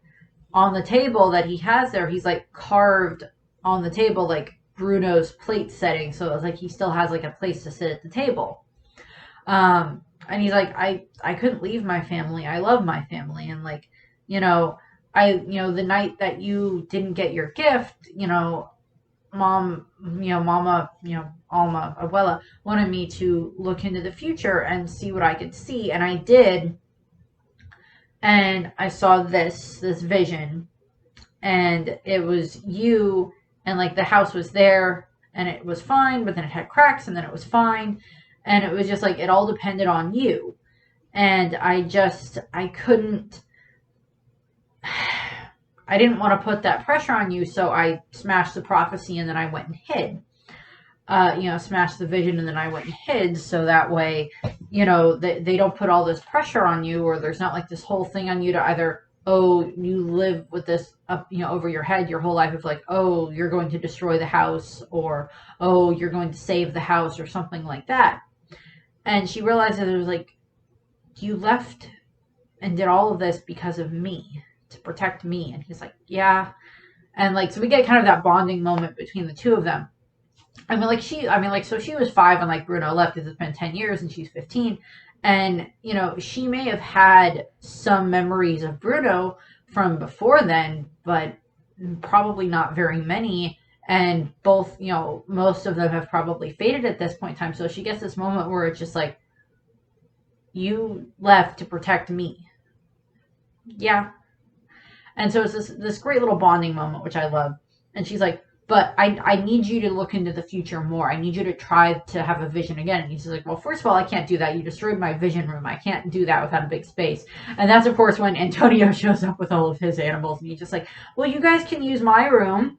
on the table that he has there, he's like carved on the table like Bruno's plate setting, so it's like he still has like a place to sit at the table. And he's like, I couldn't leave my family. I love my family, and like the night that you didn't get your gift, mama, Alma, Abuela wanted me to look into the future and see what I could see, and I did. And I saw this vision, and it was you, and like the house was there, and it was fine, but then it had cracks, and then it was fine, and it was just like it all depended on you. And I couldn't, I didn't want to put that pressure on you, so I smashed the prophecy, and then I went and hid. Smashed the vision, and then I went and hid, so that way, they don't put all this pressure on you, or there's not like this whole thing on you to either, oh, you live with this up, over your head your whole life of like, oh, you're going to destroy the house, or, oh, you're going to save the house, or something like that. And she realized that it was like, you left and did all of this because of me, to protect me. And he's like, yeah. And like, so we get kind of that bonding moment between the two of them. So she was 5 when like Bruno left, because it's been 10 years and she's 15. And, she may have had some memories of Bruno from before then, but probably not very many. And both, most of them have probably faded at this point in time. So she gets this moment where it's just like, you left to protect me. Yeah. And so it's this great little bonding moment, which I love. And she's like, but I need you to look into the future more. I need you to try to have a vision again. And he's like, well, first of all, I can't do that. You destroyed my vision room. I can't do that without a big space. And that's, of course, when Antonio shows up with all of his animals. And he's just like, well, you guys can use my room.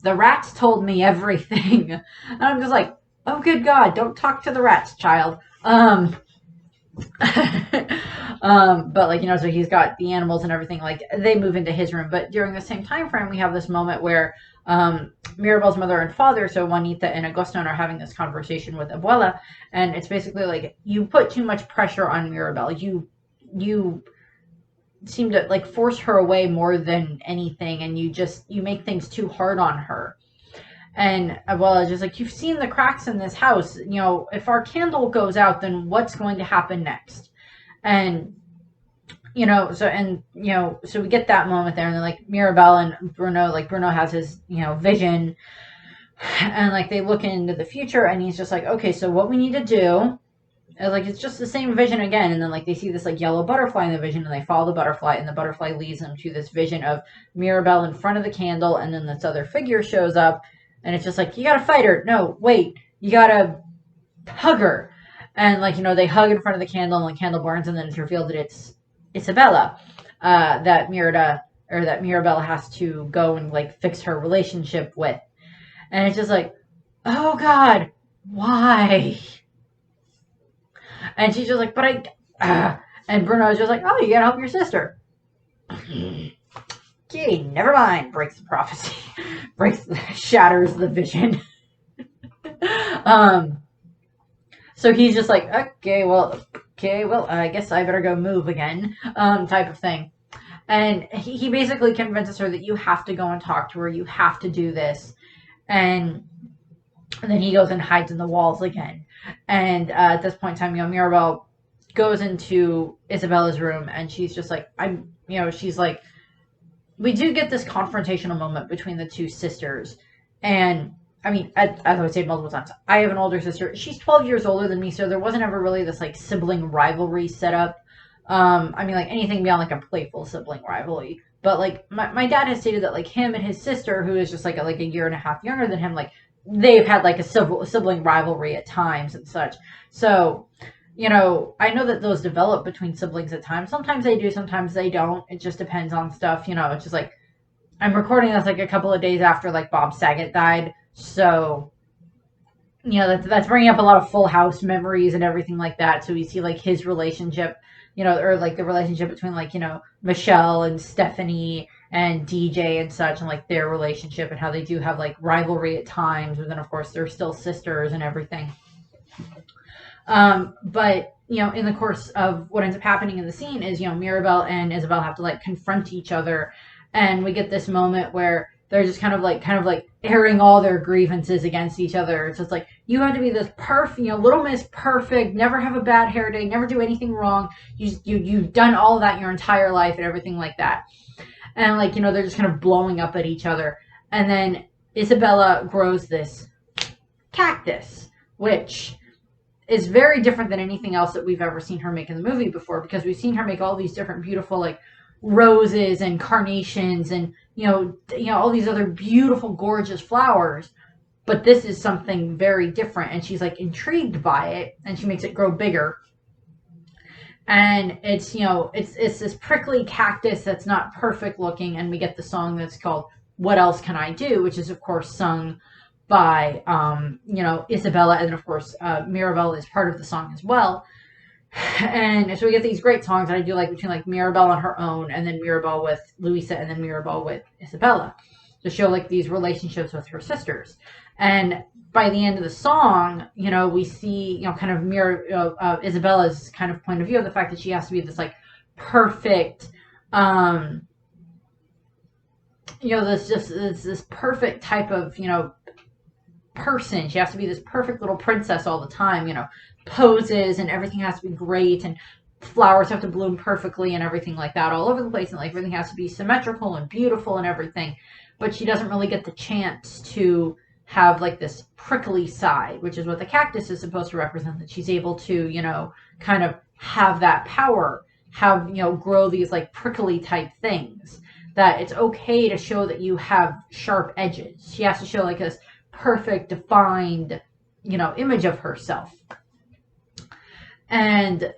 The rats told me everything. And I'm just like, oh, good God, don't talk to the rats, child. But like, so he's got the animals and everything, like they move into his room. But during the same time frame, we have this moment where Mirabel's mother and father, so Juanita and Agustin, are having this conversation with Abuela, and it's basically like, you put too much pressure on Mirabel. You seem to like force her away more than anything, and you make things too hard on her. And Abuela is just like, you've seen the cracks in this house. If our candle goes out, then what's going to happen next? And so we get that moment there, and then like Mirabel and Bruno, like Bruno has his, vision, and like they look into the future, and he's just like, okay, so what we need to do is like, it's just the same vision again. And then like they see this like yellow butterfly in the vision, and they follow the butterfly, and the butterfly leads them to this vision of Mirabel in front of the candle, and then this other figure shows up, and it's just like, you gotta fight her. No, wait, you gotta hug her. And like, they hug in front of the candle, and the candle burns, and then it's revealed that it's Isabella, that Mirabel has to go and like fix her relationship with. And it's just like, oh God, why? And she's just like, but and Bruno's just like, oh, you gotta help your sister. Okay, never mind. Breaks the prophecy. Shatters the vision. So he's just like, okay, well, okay, well, I guess I better go move again, type of thing. And he basically convinces her that you have to go and talk to her, you have to do this. And then he goes and hides in the walls again. And at this point in time, Mirabel goes into Isabella's room, and she's just like, she's like, we do get this confrontational moment between the two sisters. And I mean, as I would say multiple times, I have an older sister. She's 12 years older than me, so there wasn't ever really this like sibling rivalry set up. I mean, like anything beyond like a playful sibling rivalry. But like my dad has stated that like him and his sister, who is just like a year and a half younger than him, like they've had like a sibling rivalry at times and such. So, I know that those develop between siblings at times. Sometimes they do, sometimes they don't. It just depends on stuff. It's just like I'm recording this like a couple of days after like Bob Saget died. So, that's bringing up a lot of Full House memories and everything like that. So we see like his relationship, or like the relationship between like, Michelle and Stephanie and DJ and such, and like their relationship and how they do have like rivalry at times. But then of course they're still sisters and everything. But in the course of what ends up happening in the scene is, Mirabel and Isabel have to like confront each other, and we get this moment where they're just kind of like airing all their grievances against each other. It's just like, you have to be this perfect, little Miss Perfect, never have a bad hair day, never do anything wrong. You've done all of that your entire life and everything like that. And like, they're just kind of blowing up at each other. And then Isabella grows this cactus, which is very different than anything else that we've ever seen her make in the movie before, because we've seen her make all these different beautiful like roses and carnations and all these other beautiful gorgeous flowers, but this is something very different, and she's like intrigued by it, and she makes it grow bigger. And it's it's this prickly cactus that's not perfect looking, and we get the song that's called What Else Can I Do, which is of course sung by Isabella, and of course Mirabel is part of the song as well. And so we get these great songs that I do like between like Mirabel on her own, and then Mirabel with Luisa, and then Mirabel with Isabella, to show like these relationships with her sisters. And by the end of the song, we see kind of Isabella's kind of point of view of the fact that she has to be this like perfect, this perfect type of person. She has to be this perfect little princess all the time, poses, and everything has to be great, and flowers have to bloom perfectly and everything like that all over the place, and like everything has to be symmetrical and beautiful and everything. But she doesn't really get the chance to have like this prickly side, which is what the cactus is supposed to represent, that she's able to kind of have that power, have grow these like prickly type things, that it's okay to show that you have sharp edges. She has to show like this perfect defined image of herself. And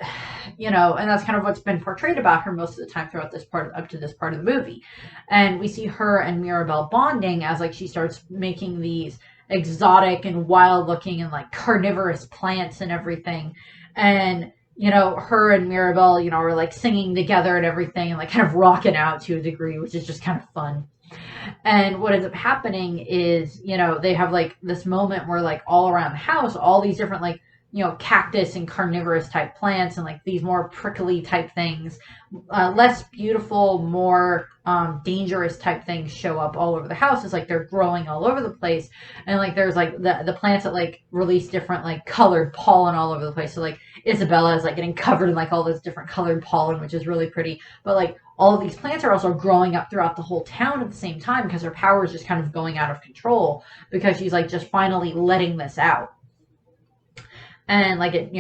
and that's kind of what's been portrayed about her most of the time throughout this part, up to this part of the movie. And we see her and Mirabel bonding as like she starts making these exotic and wild looking and like carnivorous plants and everything. And her and Mirabel are like singing together and everything, and like kind of rocking out to a degree, which is just kind of fun. And what ends up happening is they have like this moment where like all around the house, all these different like cactus and carnivorous type plants and like these more prickly type things, less beautiful, more dangerous type things show up all over the house. It's like they're growing all over the place, and like there's like the plants that like release different like colored pollen all over the place. So like Isabella is like getting covered in like all this different colored pollen, which is really pretty. But like all of these plants are also growing up throughout the whole town at the same time, because her power is just kind of going out of control, because she's like just finally letting this out. And like it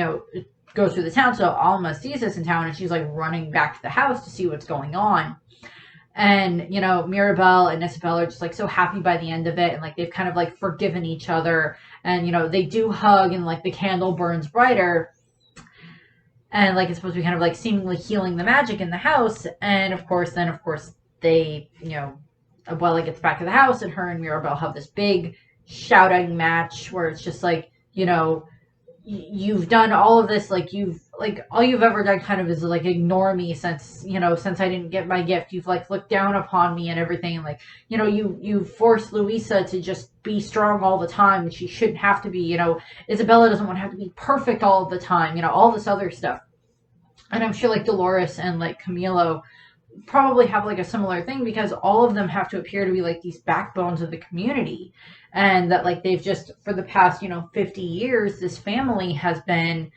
goes through the town, so Alma sees this in town, and she's like running back to the house to see what's going on. And Mirabel and Isabella are just like so happy by the end of it, and like they've kind of like forgiven each other, and they do hug, and like the candle burns brighter, and like it's supposed to be kind of like seemingly healing the magic in the house. And of course they Abuela gets back to the house, and her and Mirabel have this big shouting match where it's just like you've done all of this, like all you've ever done kind of is like ignore me since I didn't get my gift. You've like looked down upon me and everything, and like you forced Luisa to just be strong all the time, and she shouldn't have to be. Isabella doesn't want to have to be perfect all of the time, all this other stuff. And I'm sure like Dolores and like Camilo probably have like a similar thing, because all of them have to appear to be like these backbones of the community, and that like they've just for the past 50 years, this family has been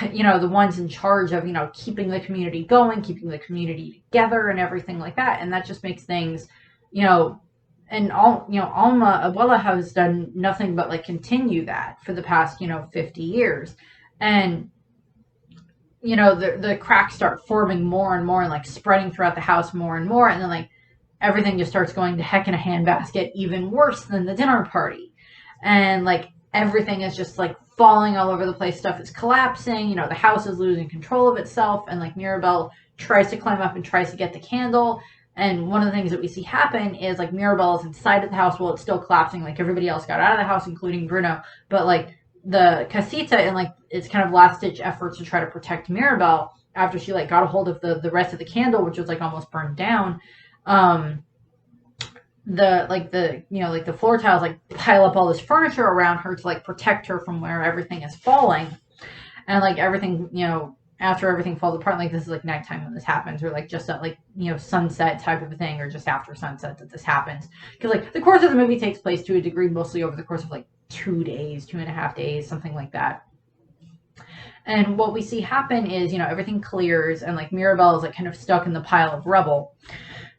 the ones in charge of keeping the community going, keeping the community together and everything like that. And that just makes things you know and all Alma Abuela has done nothing but like continue that for the past 50 years. And the cracks start forming more and more and like spreading throughout the house more and more, and then like everything just starts going to heck in a handbasket, even worse than the dinner party. And like everything is just like falling all over the place. Stuff is collapsing. The house is losing control of itself, and like Mirabel tries to climb up and tries to get the candle. And one of the things that we see happen is like Mirabel is inside of the house while it's still collapsing. Like everybody else got out of the house, including Bruno, but like the casita, and like it's kind of last ditch efforts to try to protect Mirabel after she like got a hold of the rest of the candle, which was like almost burned down. The floor tiles like pile up all this furniture around her to like protect her from where everything is falling. And like everything, after everything falls apart, like this is like nighttime when this happens, or like just at like sunset type of a thing, or just after sunset that this happens, because like the course of the movie takes place to a degree mostly over the course of like 2.5 days, something like that. And what we see happen is everything clears, and like Mirabel is like kind of stuck in the pile of rubble,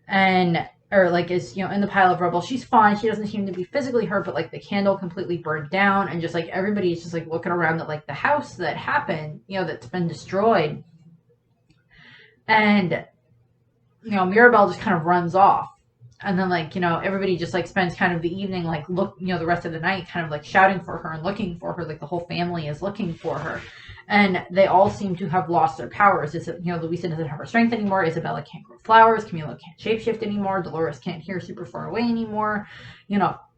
and or like is in the pile of rubble. She's fine, she doesn't seem to be physically hurt, but like the candle completely burned down, and just like everybody's just like looking around at like the house that happened, that's been destroyed. And Mirabel just kind of runs off, and then like everybody just like spends kind of the evening like the rest of the night kind of like shouting for her and looking for her. Like the whole family is looking for her, and they all seem to have lost their powers. Luisa doesn't have her strength anymore, Isabella can't grow flowers, Camilo can't shapeshift anymore, Dolores can't hear super far away anymore,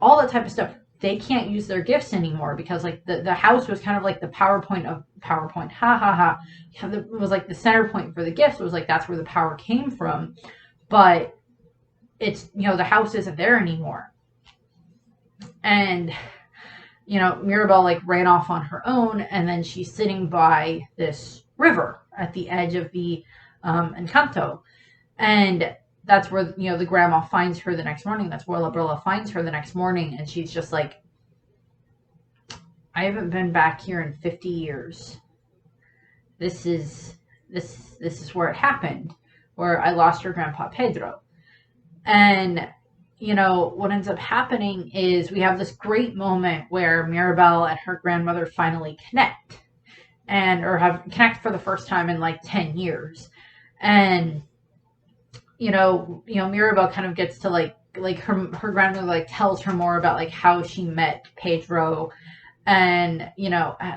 all that type of stuff. They can't use their gifts anymore, because like the house was kind of like the PowerPoint, it was like the center point for the gifts. It was like that's where the power came from, but it's the house isn't there anymore. And Mirabel like ran off on her own, and then she's sitting by this river at the edge of the Encanto, and that's where the grandma finds her the next morning. That's where La Abuela finds her the next morning, and she's just like, I haven't been back here in 50 years. This is where it happened, where I lost your grandpa Pedro. And what ends up happening is we have this great moment where Mirabel and her grandmother finally connect, or have connect for the first time in like 10 years. And Mirabel kind of gets to like her grandmother like tells her more about like how she met Pedro, and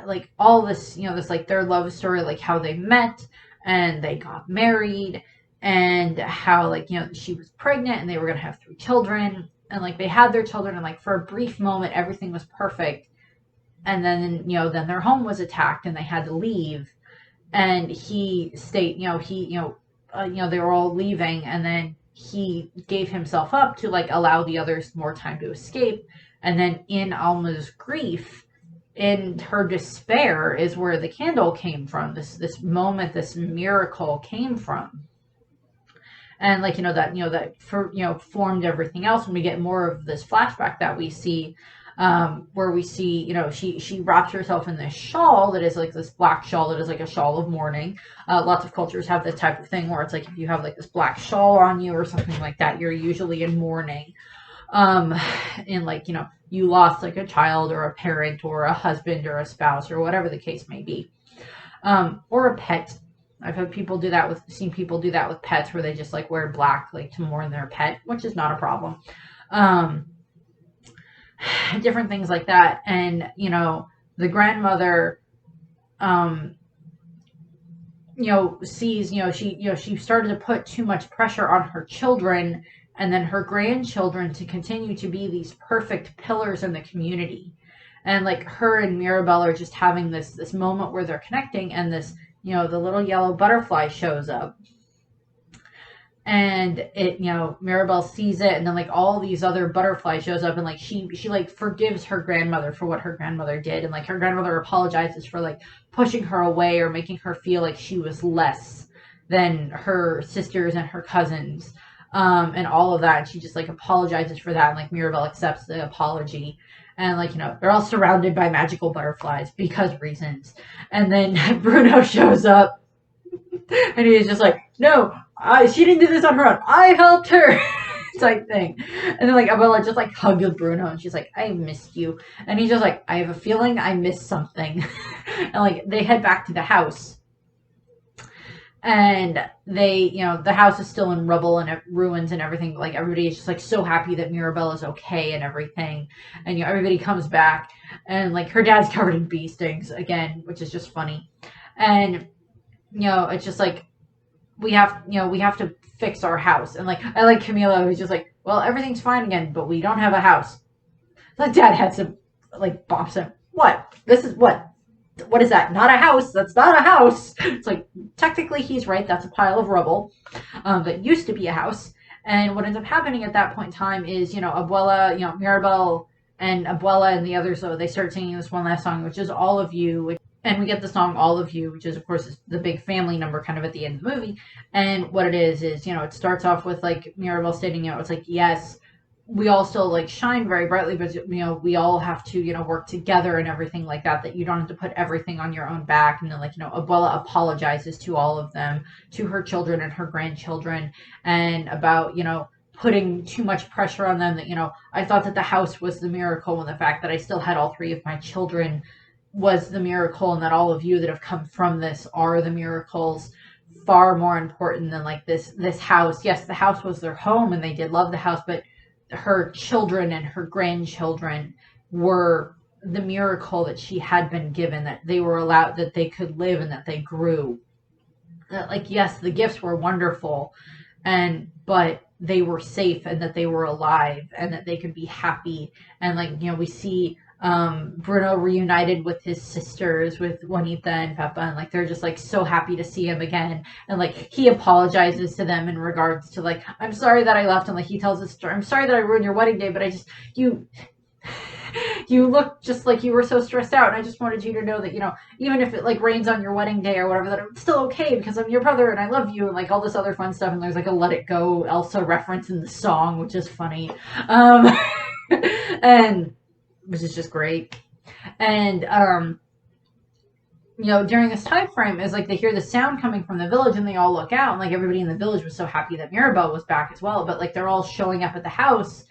like all this this like their love story, like how they met and they got married, and how like she was pregnant and they were gonna have 3 children, and like they had their children, and like for a brief moment everything was perfect, and then then their home was attacked and they had to leave, and he stayed, they were all leaving, and then he gave himself up to like allow the others more time to escape. And then in Alma's grief, in her despair, is where the candle came from. This moment, this miracle came from. And like that formed everything else. And we get more of this flashback that we see, where we see she wraps herself in this shawl that is like this black shawl that is like a shawl of mourning. Lots of cultures have this type of thing where it's like if you have like this black shawl on you or something like that, you're usually in mourning. And like you lost like a child or a parent or a husband or a spouse or whatever the case may be, or a pet. I've had people do that seen people do that with pets, where they just like wear black like to mourn their pet, which is not a problem. Different things like that. And the grandmother sees she started to put too much pressure on her children and then her grandchildren to continue to be these perfect pillars in the community. And like her and Mirabel are just having this moment where they're connecting, and this the little yellow butterfly shows up. and it, Mirabelle sees it, and then like all these other butterflies shows up, and like she like forgives her grandmother for what her grandmother did, and like her grandmother apologizes for like pushing her away or making her feel like she was less than her sisters and her cousins, and all of that. And she just like apologizes for that, and like Mirabelle accepts the apology. And like, they're all surrounded by magical butterflies because reasons. And then Bruno shows up, and he's just like, no, she didn't do this on her own. I helped her, type thing. And then like Abuela just like hugs Bruno, and she's like, I missed you. And he's just like, I have a feeling I missed something. And like they head back to the house. And they, the house is still in rubble and ruins and everything. But like everybody is just like so happy that Mirabelle is okay and everything. And everybody comes back, and like her dad's covered in bee stings again, which is just funny. And it's just like we have to fix our house. And like I like Camilo, who's just like, well, everything's fine again, but we don't have a house. The dad had to like bops him. What? This is what? What is that? Not a house. That's not a house. It's like, technically he's right. That's a pile of rubble that used to be a house. And what ends up happening at that point in time is, Abuela, Mirabelle and Abuela and the others, so they start singing this one last song, which is All of You. And we get the song All of You, which is, of course, the big family number kind of at the end of the movie. And what it is, it starts off with, like, Mirabelle stating, it's like, yes, we all still like shine very brightly, but we all have to work together and everything like that, that you don't have to put everything on your own back. And then like Abuela apologizes to all of them, to her children and her grandchildren, and about putting too much pressure on them, that I thought that the house was the miracle, and the fact that I still had all three of my children was the miracle, and that all of you that have come from this are the miracles. Far more important than like this house. Yes, the house was their home and they did love the house, but her children and her grandchildren were the miracle that she had been given, that they were allowed, that they could live, and that they grew. That like, yes, the gifts were wonderful, but they were safe, and that they were alive, and that they could be happy. And like, we see Bruno reunited with his sisters, with Juanita and Peppa, and like they're just like so happy to see him again. And like he apologizes to them in regards to like, I'm sorry that I left, and like he tells his story, I'm sorry that I ruined your wedding day, but I just you look just like you were so stressed out, and I just wanted you to know that even if it like rains on your wedding day or whatever, that it's still okay because I'm your brother and I love you, and like all this other fun stuff. And there's like a Let It Go Elsa reference in the song, which is funny, and which is just great. And during this time frame is like they hear the sound coming from the village, and they all look out, and like everybody in the village was so happy that Mirabelle was back as well. But like they're all showing up at the house,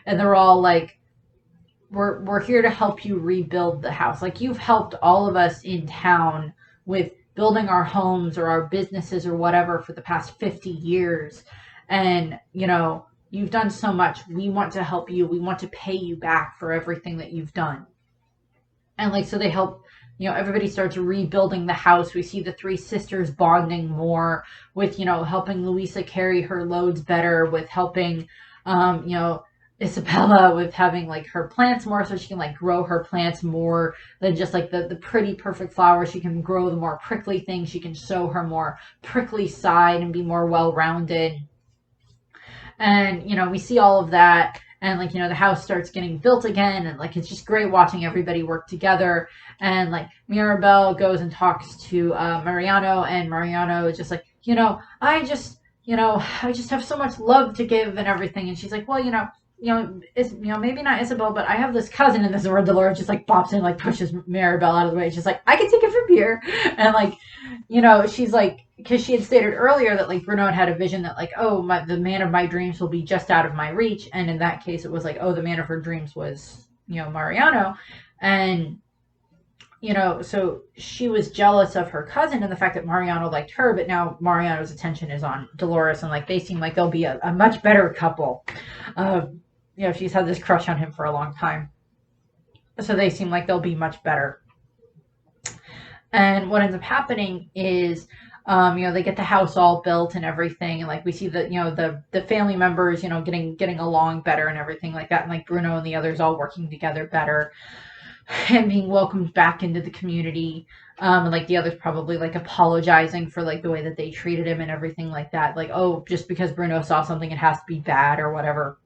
and they're all like, we're here to help you rebuild the house. Like you've helped all of us in town with building our homes or our businesses or whatever for the past 50 years. And you've done so much. We want to help you. We want to pay you back for everything that you've done. And like, so they help, everybody starts rebuilding the house. We see the three sisters bonding more with, helping Luisa carry her loads better, with helping, Isabella with having like her plants more, so she can like grow her plants more than just like the pretty perfect flowers. She can grow the more prickly things. She can show her more prickly side and be more well-rounded. And, we see all of that, and like, the house starts getting built again, and like, it's just great watching everybody work together. And like, Mirabelle goes and talks to Mariano, and Mariano is just like, I just have so much love to give and everything. And she's like, well, maybe not Isabel, but I have this cousin, and this is where Dolores just like bops in, like pushes Mirabelle out of the way. She's like, I can take it from here. And like, she's like, because she had stated earlier that like Bruno had a vision that like, oh, the man of my dreams will be just out of my reach. And in that case, it was like, oh, the man of her dreams was, Mariano. And, so she was jealous of her cousin and the fact that Mariano liked her, but now Mariano's attention is on Dolores, and like they seem like they'll be a much better couple. She's had this crush on him for a long time. So they seem like they'll be much better. And what ends up happening is, they get the house all built and everything. And like, we see that, the family members, getting along better and everything like that. And like Bruno and the others all working together better and being welcomed back into the community. And like the others probably like apologizing for like the way that they treated him and everything like that. Like, oh, just because Bruno saw something, it has to be bad or whatever.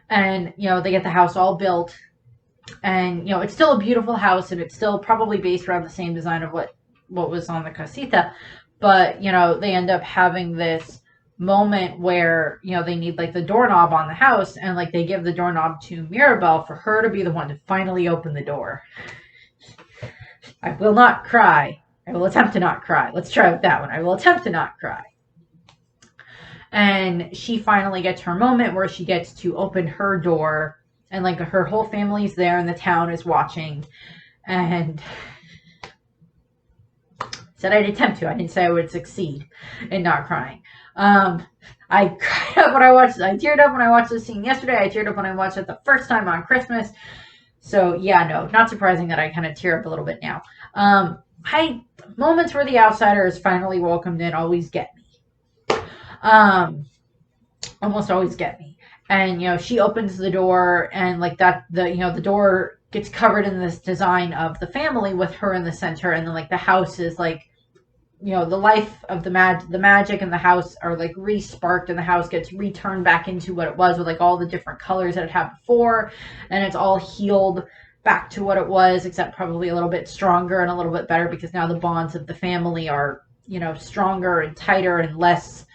And, they get the house all built. And, it's still a beautiful house, and it's still probably based around the same design of what was on the casita. But, they end up having this moment where, they need like the doorknob on the house, and like they give the doorknob to Mirabel for her to be the one to finally open the door. I will not cry. I will attempt to not cry. Let's try with that one. I will attempt to not cry. And she finally gets her moment where she gets to open her door, and like her whole family's there and the town is watching. And said I'd attempt to. I didn't say I would succeed in not crying. I cried up when I watched it. I teared up when I watched the scene yesterday. I teared up when I watched it the first time on Christmas. So yeah, no, not surprising that I kind of tear up a little bit now. Moments where the outsider is finally welcomed in always get me. Almost always get me. And, she opens the door, and like that, the door gets covered in this design of the family with her in the center. And then like the house is like, the life of the magic and the house are like re-sparked, and the house gets returned back into what it was with like all the different colors that it had before. And it's all healed back to what it was, except probably a little bit stronger and a little bit better, because now the bonds of the family are, stronger and tighter and less,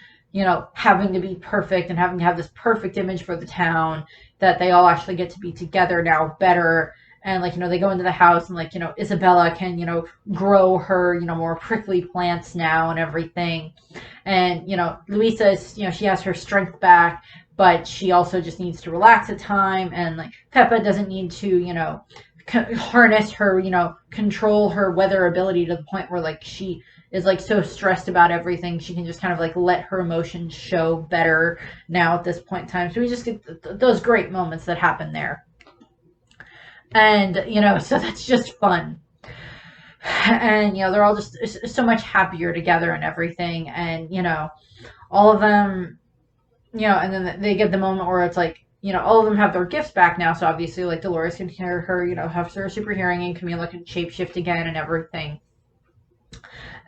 having to be perfect and having to have this perfect image for the town, that they all actually get to be together now better. And like, they go into the house, and like, Isabella can, grow her, more prickly plants now and everything. And, Luisa is, she has her strength back, but she also just needs to relax at time. And like Peppa doesn't need to, harness her, control her weather ability to the point where like she is like so stressed about everything. She can just kind of like let her emotions show better now at this point in time. So we just get those great moments that happen there. And, so that's just fun. And, they're all just so much happier together and everything. And, all of them, and then they get the moment where it's like, all of them have their gifts back now. So obviously, like, Dolores can hear her, have her super hearing, and Camilo can shapeshift again and everything.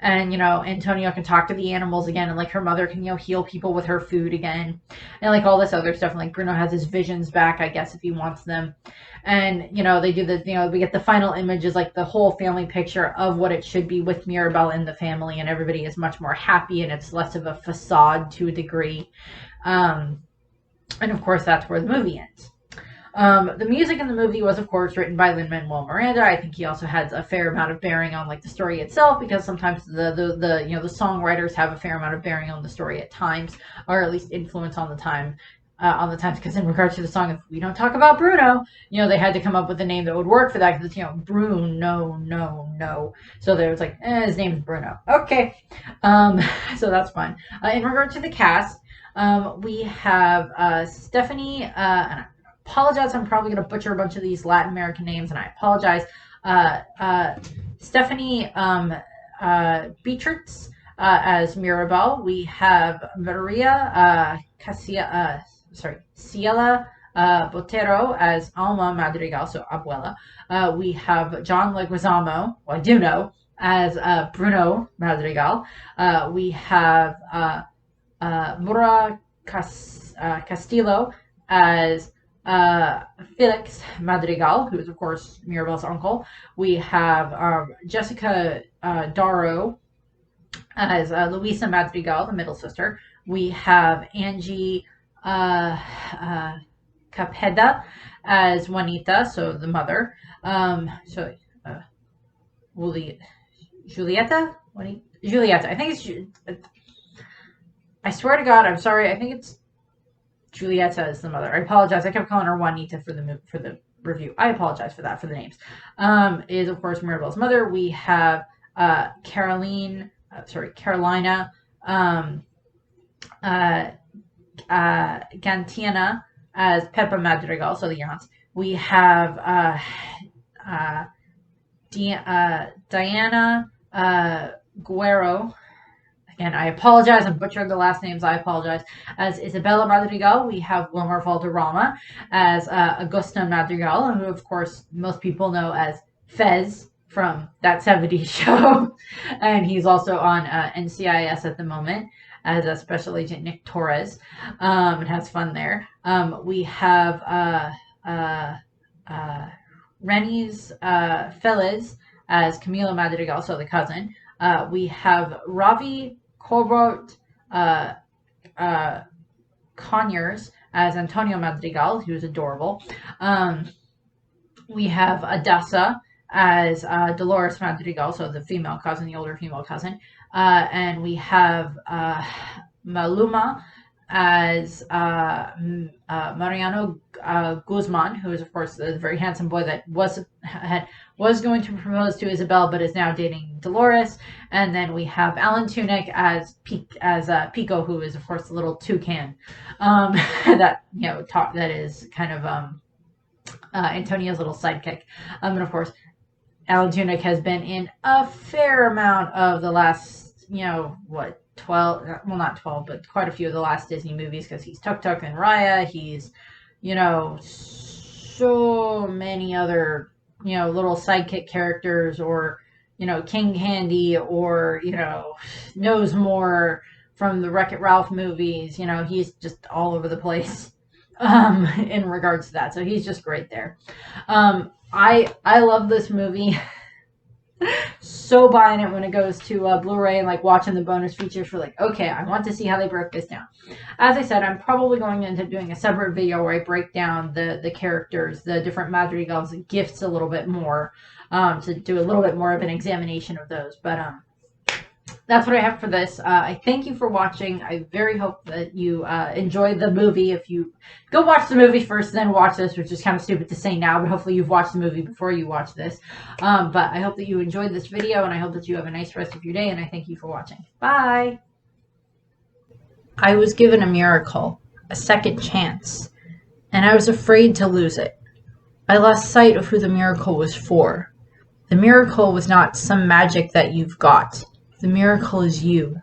And, Antonio can talk to the animals again, and, like, her mother can, heal people with her food again. And, like, all this other stuff. And, like, Bruno has his visions back, I guess, if he wants them. And, they do the, we get the final images, like, the whole family picture of what it should be with Mirabel in the family. And everybody is much more happy, and it's less of a facade to a degree. And, of course, that's where the movie ends. The music in the movie was, of course, written by Lin-Manuel Miranda. I think he also has a fair amount of bearing on like the story itself, because sometimes the songwriters have a fair amount of bearing on the story at times, or at least influence on the times. Because in regards to the song, if we don't talk about Bruno, they had to come up with a name that would work for that, because it's Bruno, no. So there was like, his name's Bruno. Okay, so that's fine. In regard to the cast, we have Stephanie. And I apologize, I'm probably going to butcher a bunch of these Latin American names, and I apologize. Stephanie Beatrix as Mirabel. We have Maria Ciela Botero as Alma Madrigal, so Abuela. We have John Leguizamo, well, I do know, as Bruno Madrigal. We have Mura Castillo as Felix Madrigal, who is, of course, Mirabel's uncle. We have Jessica Darrow as Luisa Madrigal, the middle sister. We have Angie Capeda as Juanita, so the mother. Julieta? Julieta. I think it's... I swear to God, I'm sorry. I think it's Julieta is the mother. I apologize. I kept calling her Juanita for the review. I apologize for that, for the names. Is, of course, Mirabel's mother. We have Carolina Gantiana as Peppa Madrigal, so the aunts. We have Diana Guerrero. Again, I apologize. I'm butchering the last names. I apologize. As Isabella Madrigal, we have Wilmer Valderrama as Augusta Madrigal, who, of course, most people know as Fez from That 70s Show. And he's also on NCIS at the moment as a Special Agent Nick Torres, and has fun there. We have Rennie's Feliz as Camilo Madrigal, so the cousin. We have Ravi Corbett Conyers as Antonio Madrigal, who's adorable. We have Adasa as Dolores Madrigal, so the female cousin, the older female cousin. And we have Maluma as Mariano Guzman, who is, of course, the very handsome boy that was going to propose to Isabel, but is now dating Dolores. And then we have Alan Tudyk as Pico, who is, of course, the little toucan that that is kind of Antonio's little sidekick. And of course, Alan Tudyk has been in a fair amount of the last, 12, well, not 12, but quite a few of the last Disney movies, because he's Tuk Tuk and Raya. He's, so many other, little sidekick characters, or, King Candy, or, Knows More from the Wreck-It Ralph movies. He's just all over the place in regards to that. So he's just great there. I love this movie. So buying it when it goes to Blu-ray, and like watching the bonus features for okay, I want to see how they broke this down. As I said, I'm probably going to end up doing a separate video where I break down the characters, the different Madrigals and gifts a little bit more, to do a little bit more of an examination of those. But that's what I have for this. I thank you for watching. I very hope that you enjoyed the movie. If you go watch the movie first, then watch this, which is kind of stupid to say now, but hopefully you've watched the movie before you watch this. But I hope that you enjoyed this video, and I hope that you have a nice rest of your day, and I thank you for watching. Bye! I was given a miracle, a second chance, and I was afraid to lose it. I lost sight of who the miracle was for. The miracle was not some magic that you've got. The miracle is you.